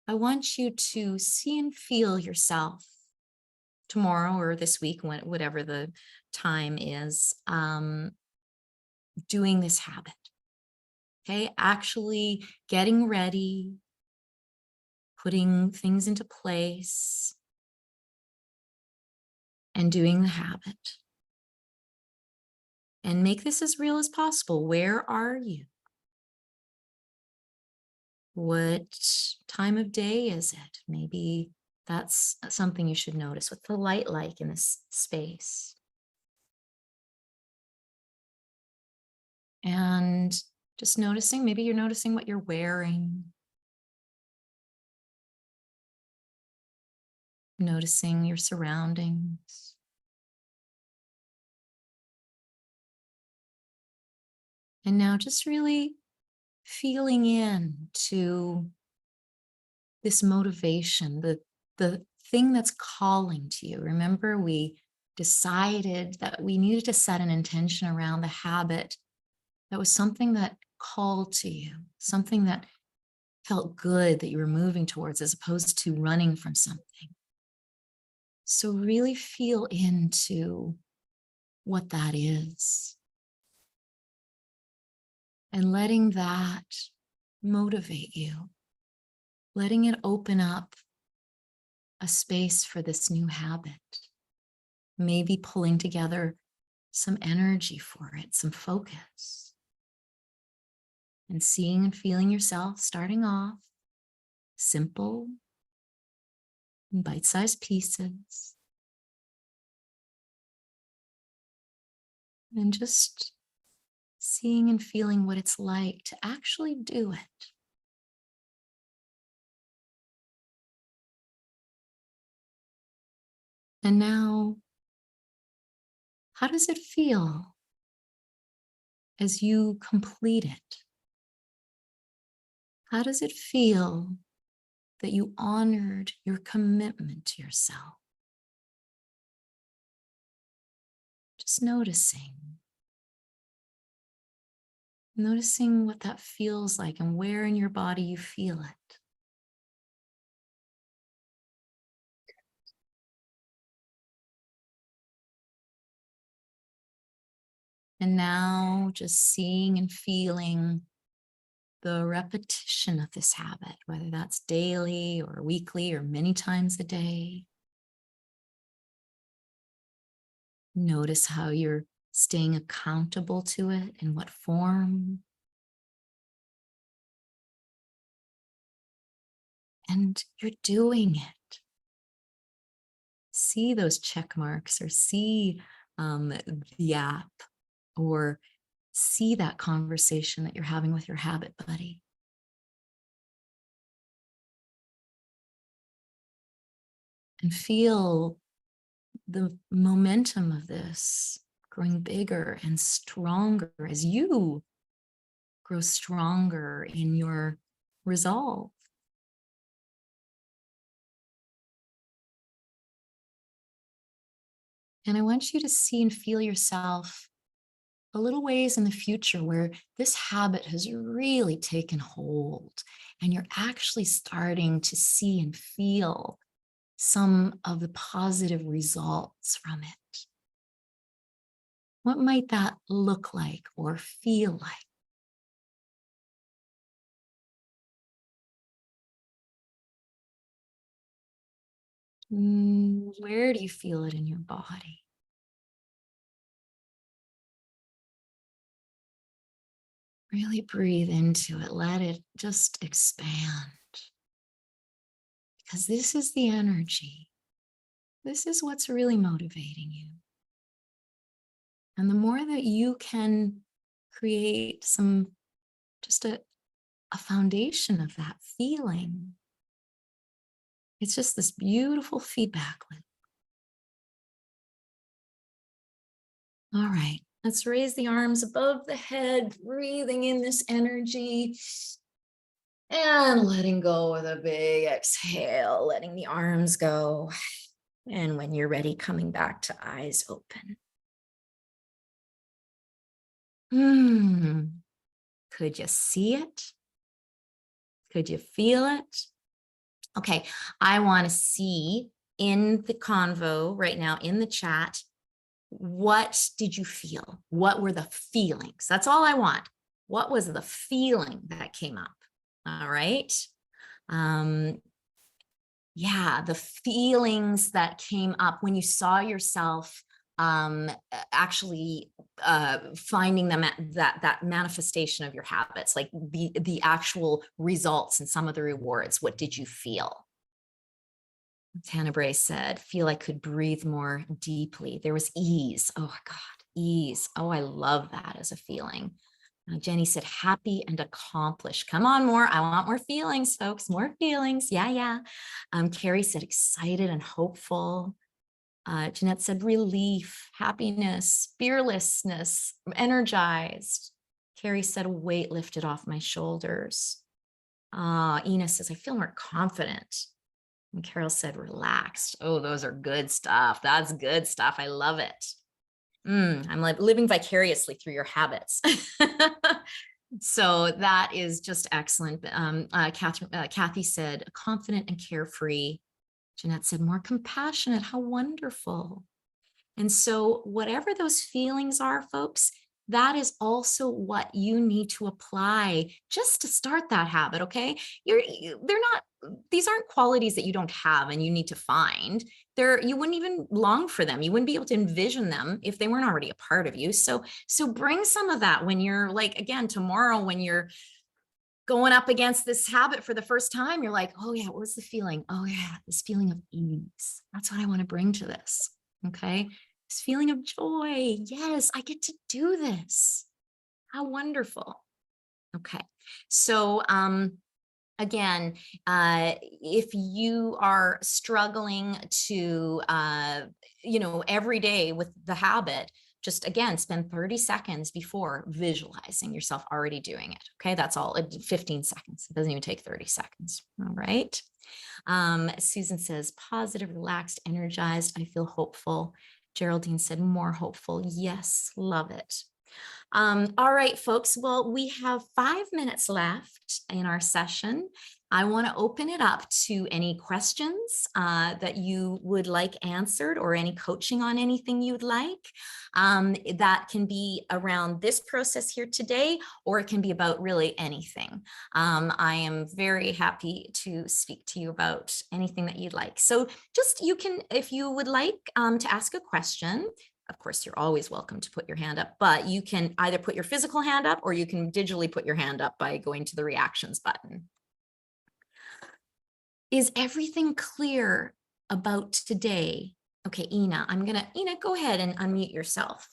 I want you to see and feel yourself tomorrow or this week, whatever the time is, doing this habit. Okay. Actually getting ready, putting things into place, and doing the habit. And make this as real as possible. Where are you? What time of day is it? Maybe that's something you should notice. What's the light like in this space? And just noticing, maybe you're noticing what you're wearing. Noticing your surroundings. And now just really feeling in to this motivation, the thing that's calling to you. Remember, we decided that we needed to set an intention around the habit that was something that called to you, something that felt good that you were moving towards, as opposed to running from something. So really feel into what that is, and letting that motivate you, letting it open up a space for this new habit, maybe pulling together some energy for it, some focus, and seeing and feeling yourself starting off simple, in bite-sized pieces, and just seeing and feeling what it's like to actually do it. And now, how does it feel as you complete it? How does it feel that you honored your commitment to yourself? Just noticing. Noticing what that feels like and where in your body you feel it. And now just seeing and feeling the repetition of this habit, whether that's daily or weekly or many times a day. Notice how you're staying accountable to it, in what form. And you're doing it. See those check marks, or see the app, or see that conversation that you're having with your habit buddy. And feel the momentum of this growing bigger and stronger as you grow stronger in your resolve. And I want you to see and feel yourself a little ways in the future where this habit has really taken hold and you're actually starting to see and feel some of the positive results from it. What might that look like or feel like? Where do you feel it in your body? Really breathe into it. Let it just expand. Because this is the energy. This is what's really motivating you. And the more that you can create just a foundation of that feeling, it's just this beautiful feedback loop. All right, let's raise the arms above the head, breathing in this energy and letting go with a big exhale, letting the arms go. And when you're ready, coming back to eyes open. Could you see it? Could you feel it? Okay, I want to see in the convo right now in the chat, what did you feel? What were the feelings? That's all I want. What was the feeling that came up? All right. Yeah, the feelings that came up when you saw yourself actually finding them at that manifestation of your habits, like the actual results and some of the rewards. What did you feel? Tana Bray said, feel I could breathe more deeply. There was ease. Oh God, ease. Oh, I love that as a feeling. Jenny said, happy and accomplished. Come on, more. I want more feelings, folks. More feelings. Yeah, yeah. Carrie said, excited and hopeful. Jeanette said, relief, happiness, fearlessness, energized. Carrie said, a weight lifted off my shoulders. Ina says, I feel more confident. And Carol said, relaxed. Oh, those are good stuff. That's good stuff. I love it. I'm like living vicariously through your habits. So that is just excellent. Kathy said, confident and carefree. Jeanette said, more compassionate. How wonderful. And so whatever those feelings are, folks, that is also what you need to apply just to start that habit, okay? These aren't qualities that you don't have and you need to find. You wouldn't even long for them. You wouldn't be able to envision them if they weren't already a part of you. So bring some of that when you're like, again, tomorrow, when you're going up against this habit for the first time, you're like, oh yeah, what was the feeling? Oh yeah, this feeling of ease. That's what I want to bring to this, okay? This feeling of joy. Yes, I get to do this. How wonderful. Okay, so again, if you are struggling to, every day with the habit, just again, spend 30 seconds before visualizing yourself already doing it. Okay, that's all, 15 seconds. It doesn't even take 30 seconds. All right. Susan says, positive, relaxed, energized. I feel hopeful. Geraldine said, more hopeful. Yes, love it. All right, folks. Well, we have 5 minutes left in our session. I want to open it up to any questions that you would like answered, or any coaching on anything you'd like. That can be around this process here today, or it can be about really anything. I am very happy to speak to you about anything that you'd like. So just, you can, if you would like to ask a question, of course, you're always welcome to put your hand up, but you can either put your physical hand up, or you can digitally put your hand up by going to the reactions button. Is everything clear about today? Okay, Ina, Ina, go ahead and unmute yourself.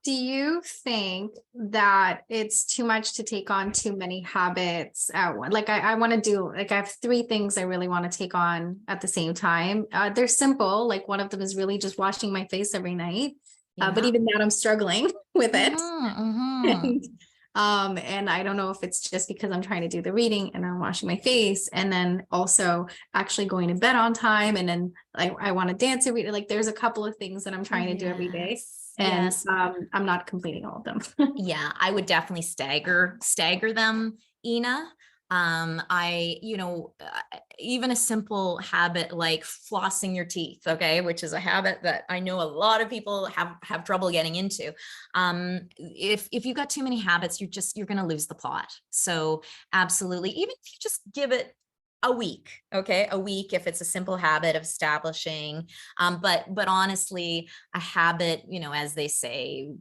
Do you think that it's too much to take on too many habits at once? Like I want to do, like I have 3 things I really want to take on at the same time. They're simple. Like one of them is really just washing my face every night. But even that I'm struggling with it. And I don't know if it's just because I'm trying to do the reading and I'm washing my face, and then also actually going to bed on time. And then I want to dance every day. Like there's a couple of things that I'm trying to do every day. And I'm not completing all of them. Yeah, I would definitely stagger them, Ina. Even a simple habit like flossing your teeth, okay, which is a habit that I know a lot of people have trouble getting into. If you've got too many habits, you're going to lose the plot. So absolutely, even if you just give it a week, okay, a week, if it's a simple habit of establishing, but honestly, a habit, as they say,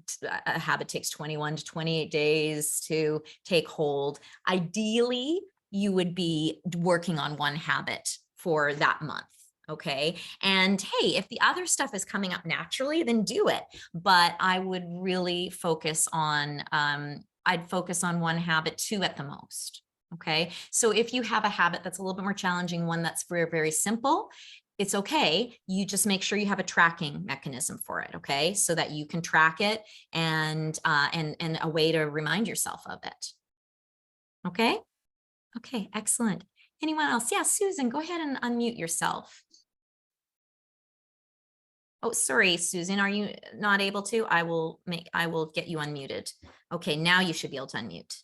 a habit takes 21 to 28 days to take hold. Ideally, you would be working on one habit for that month. Okay. And hey, if the other stuff is coming up naturally, then do it. But I would really focus on, I'd focus on one habit, 2 at the most. Okay. So if you have a habit that's a little bit more challenging, one that's very, very simple, it's okay. You just make sure you have a tracking mechanism for it. Okay. So that you can track it and a way to remind yourself of it. Okay. Okay. Excellent. Anyone else? Yeah. Susan, go ahead and unmute yourself. Oh, sorry, Susan, are you not able to? I will get you unmuted. Okay. Now you should be able to unmute.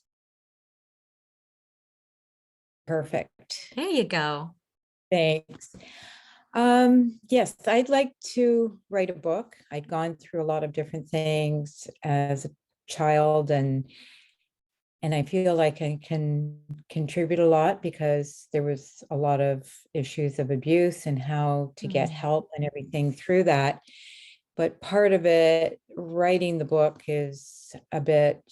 Perfect. There you go. Thanks. Yes, I'd like to write a book. I'd gone through a lot of different things as a child, and I feel like I can contribute a lot because there was a lot of issues of abuse and how to get help and everything through that. But part of it, writing the book, is a bit,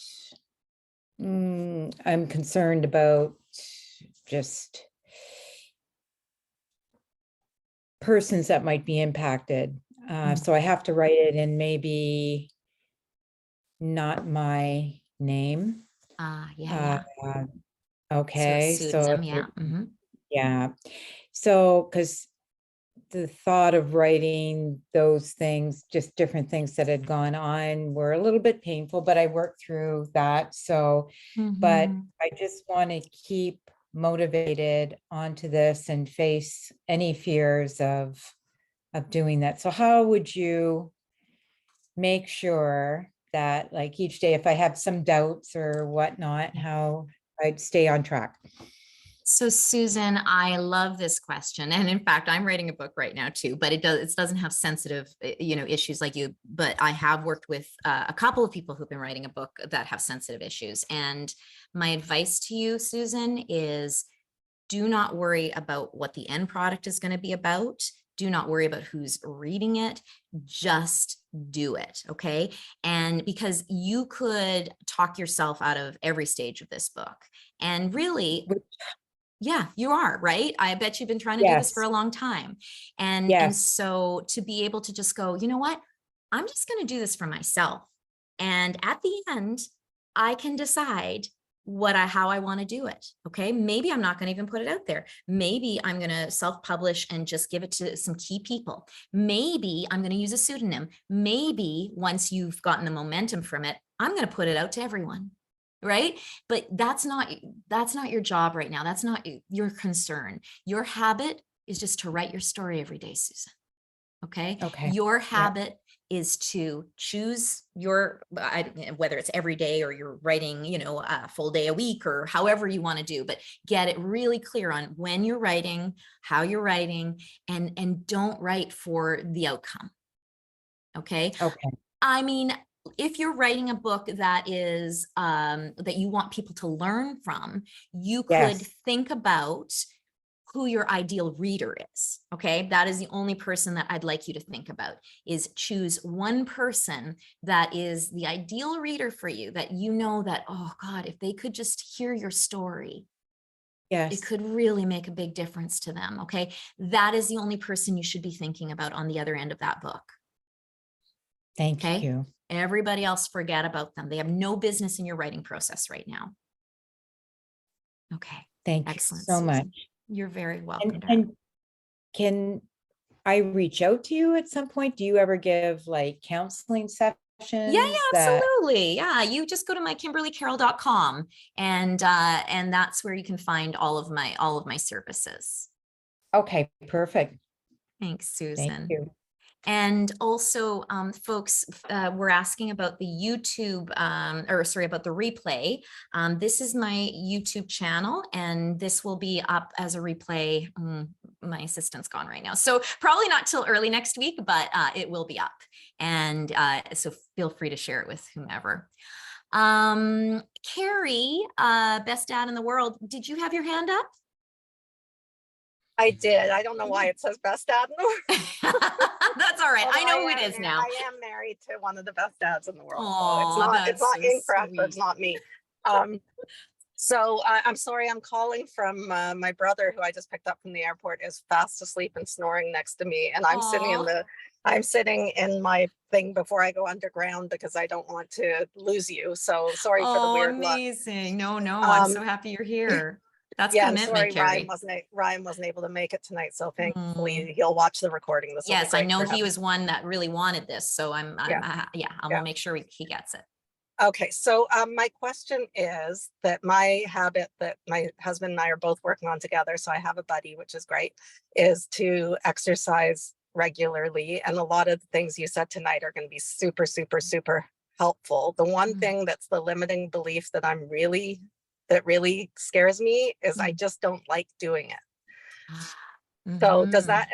I'm concerned about just persons that might be impacted. So I have to write it in maybe not my name. Okay. So yeah. So, because the thought of writing those things, just different things that had gone on, were a little bit painful, but I worked through that. So, but I just want to keep motivated onto this and face any fears of doing that. So how would you make sure that, like, each day, if I have some doubts or whatnot, how I'd stay on track? So Susan, I love this question. And in fact, I'm writing a book right now too, but it doesn't have sensitive, issues like you, but I have worked with a couple of people who've been writing a book that have sensitive issues. And my advice to you, Susan, is do not worry about what the end product is going to be about. Do not worry about who's reading it. Just do it. Okay. And because you could talk yourself out of every stage of this book. And really, yeah, you are, right? I bet you've been trying to do this for a long time. And so to be able to just go, you know what, I'm just going to do this for myself. And at the end, I can decide how I want to do it. Okay. Maybe I'm not going to even put it out there. Maybe I'm going to self-publish and just give it to some key people. Maybe I'm going to use a pseudonym. Maybe once you've gotten the momentum from it, I'm going to put it out to everyone. Right. But that's not your job right now. That's not your concern. Your habit is just to write your story every day, Susan. Okay. Your habit is to choose your, whether it's every day or you're writing, you know, a full day a week or however you want to do, but get it really clear on when you're writing, how you're writing, and don't write for the outcome. Okay. Okay. I mean, if you're writing a book that is that you want people to learn from, you could Yes. think about who your ideal reader is. Okay. That is the only person that I'd like you to think about, is choose one person that is the ideal reader for you, that you know that, oh God, if they could just hear your story, Yes. it could really make a big difference to them. Okay. That is the only person you should be thinking about on the other end of that book. Thank Okay. you. Everybody else, forget about them. They have no business in your writing process right now. Okay. Thank Excellent, you so Susan. much. You're very welcome, And, darling. and can I reach out to you at some point? Do you ever give like counseling sessions? Yeah, that absolutely. Yeah, you just go to my kimberlycarroll.com and that's where you can find all of my services. Okay, perfect. Thanks, Thank Susan. you. And also, folks, we're asking about the YouTube, or sorry, about the replay. This is my YouTube channel, and this will be up as a replay. My assistant's gone right now, so probably not till early next week, but it will be up. And so feel free to share it with whomever. Carrie, best dad in the world, did you have your hand up? I did. I don't know why it says best dad in the world. That's all right. Although I know who it is now. I am married to one of the best dads in the world. Aw, So that's it's not so incorrect, but it's sweet. not me. So I'm sorry, I'm calling from my brother, who I just picked up from the airport, is fast asleep and snoring next to me. And I'm sitting in my thing before I go underground because I don't want to lose you. So sorry for the weird look. Amazing. No, I'm so happy you're here. That's Yeah, I'm commitment, sorry Carrie. Ryan wasn't able to make it tonight. So Mm. thankfully he'll watch the recording. This will be Yes, I great know for he him. was one that really wanted this. So I'm gonna make sure he gets it. Okay, so my question is that my habit that my husband and I are both working on together, so I have a buddy, which is great, is to exercise regularly. And a lot of the things you said tonight are going to be super, super, super helpful. The one thing that's the limiting belief that that really scares me is I just don't like doing it. So does that,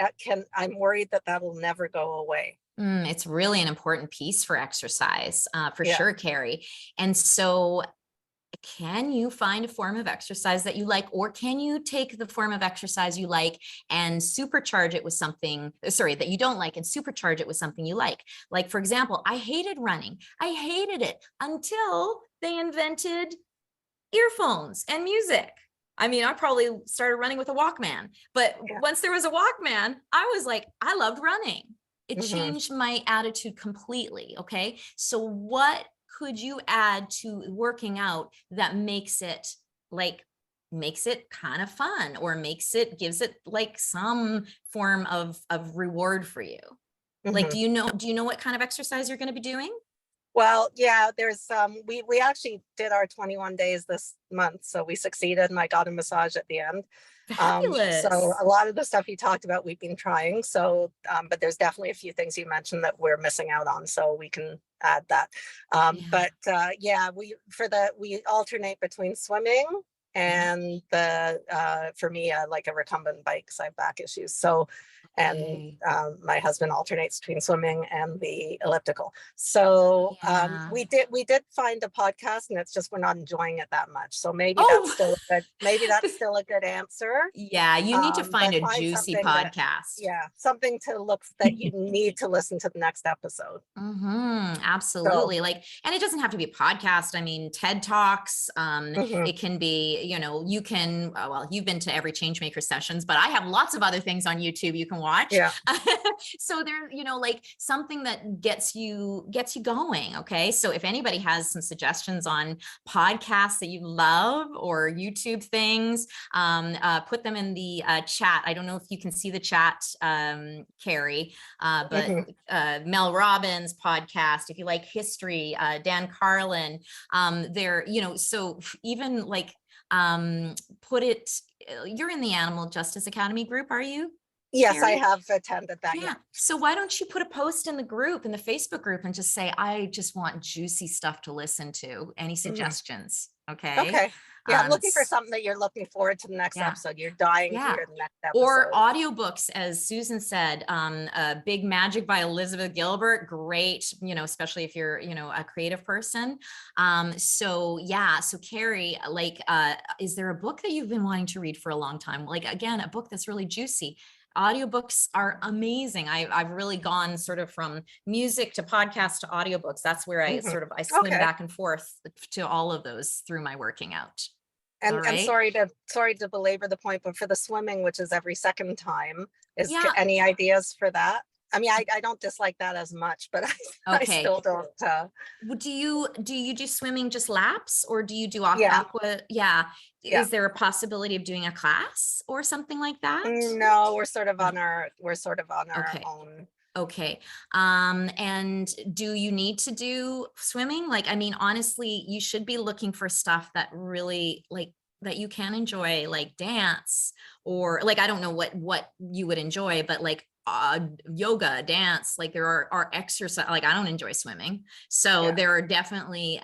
I'm worried that that'll never go away. It's really an important piece for exercise, for Yeah. sure, Carrie. And so can you find a form of exercise that you like, or can you take the form of exercise you like and supercharge it with something, that you don't like, and supercharge it with something you like? Like, for example, I hated running. I hated it until they invented earphones and music. I mean, I probably started running with a Walkman, but once there was a Walkman, I was like, I loved running. It changed my attitude completely. Okay. So what could you add to working out that makes it kind of fun, or gives it like some form of reward for you? Like, do you know what kind of exercise you're going to be doing? Well, yeah, there's we actually did our 21 days this month, so we succeeded, and I got a massage at the end. Fabulous. So a lot of the stuff you talked about, we've been trying. So, but there's definitely a few things you mentioned that we're missing out on, so we can add that. But we alternate between swimming and for me, like a recumbent bike, because I have back issues. So, and my husband alternates between swimming and the elliptical. So we did find a podcast, and it's just we're not enjoying it that much. So maybe that's still a good answer. Yeah, you need to find a juicy podcast. Something to look that you need to listen to the next episode. Absolutely. So, and it doesn't have to be a podcast. I mean, TED Talks. It can be, you can. Well, you've been to every Changemaker Sessions, but I have lots of other things on YouTube you can watch. Yeah. So there, like something that gets you going. Okay. So if anybody has some suggestions on podcasts that you love or YouTube things, put them in the chat. I don't know if you can see the chat, Carrie, but Mel Robbins podcast, if you like history, Dan Carlin, there, so even like, you're in the Animal Justice Academy group, are you? Yes, I Carrie? have attended that. Yeah. Yeah. So why don't you put a post in the group, in the Facebook group, and just say, I just want juicy stuff to listen to. Any suggestions? Okay. Okay. Yeah, I'm looking for s- something that you're looking forward to the next Yeah. episode. You're dying to Yeah. hear the next Or episode. audiobooks, as Susan said, Big Magic by Elizabeth Gilbert, great, especially if you're, a creative person. So yeah, so Carrie, like, is there a book that you've been wanting to read for a long time? Like, again, a book that's really juicy. Audiobooks are amazing. I've really gone sort of from music to podcast to audiobooks. That's where I swim Okay. back and forth to all of those through my working out. And All right. sorry to belabor the point, but for the swimming, which is every second time, Yeah. any ideas for that? I mean, I don't dislike that as much, but I Okay. still don't. Well, do you do swimming just laps, or do you do Yeah. aqua? Yeah. Yeah. Is there a possibility of doing a class or something like that? No, we're sort of No. on our Okay. own. Okay. And do you need to do swimming? Like, I mean, honestly, you should be looking for stuff that really like that you can enjoy, like dance, or like, I don't know what you would enjoy, but like yoga, dance, like there are exercise, like I don't enjoy swimming. So Yeah. there are definitely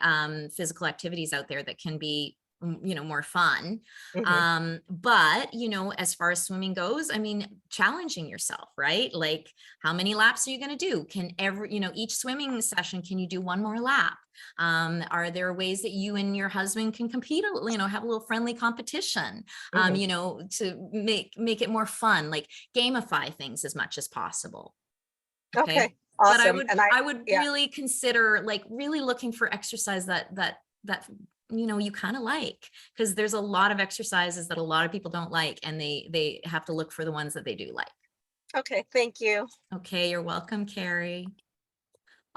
physical activities out there that can be more fun. But as far as swimming goes, I mean, challenging yourself, right? Like, how many laps are you going to do? Can each swimming session, can you do one more lap? Are there ways that you and your husband can compete, have a little friendly competition, to make it more fun, like gamify things as much as possible. Okay. But Awesome. I would really consider like really looking for exercise that you kind of like, because there's a lot of exercises that a lot of people don't like, and they have to look for the ones that they do like. Okay. Thank you. Okay. You're welcome, Carrie.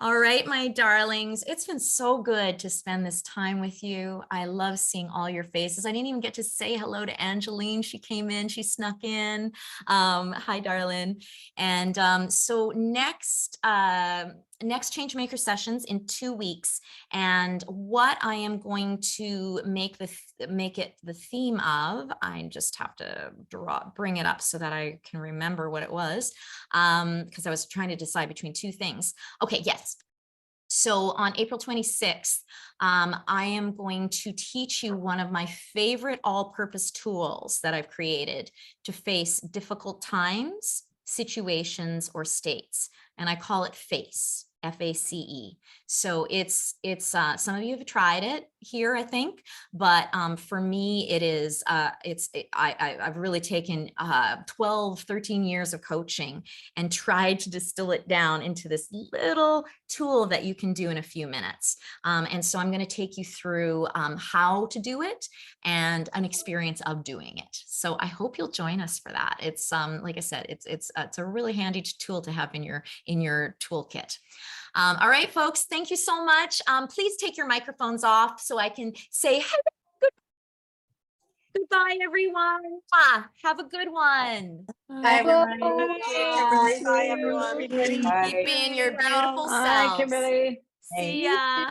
All right, my darlings, it's been so good to spend this time with you. I love seeing all your faces. I didn't even get to say hello to Angeline. She came in, she snuck in. Hi, darling. And so next Changemaker Sessions in 2 weeks. And what I am going to make it the theme of, I just have to bring it up so that I can remember what it was, because I was trying to decide between two things. Okay, yes. So on April 26th, I am going to teach you one of my favorite all-purpose tools that I've created to face difficult times, situations, or states. And I call it FACE. FACE. So it's some of you have tried it here, I think, but for me, it is I've really taken 12, 13 years of coaching and tried to distill it down into this little tool that you can do in a few minutes. And so I'm going to take you through how to do it and an experience of doing it. So I hope you'll join us for that. It's like I said, it's a really handy tool to have in your toolkit. All right, folks, thank you so much. Please take your microphones off so I can say goodbye, everyone. Have a good one. Bye, everyone. Bye, everyone. Keep being your beautiful Bye, selves. Kimberly. See ya.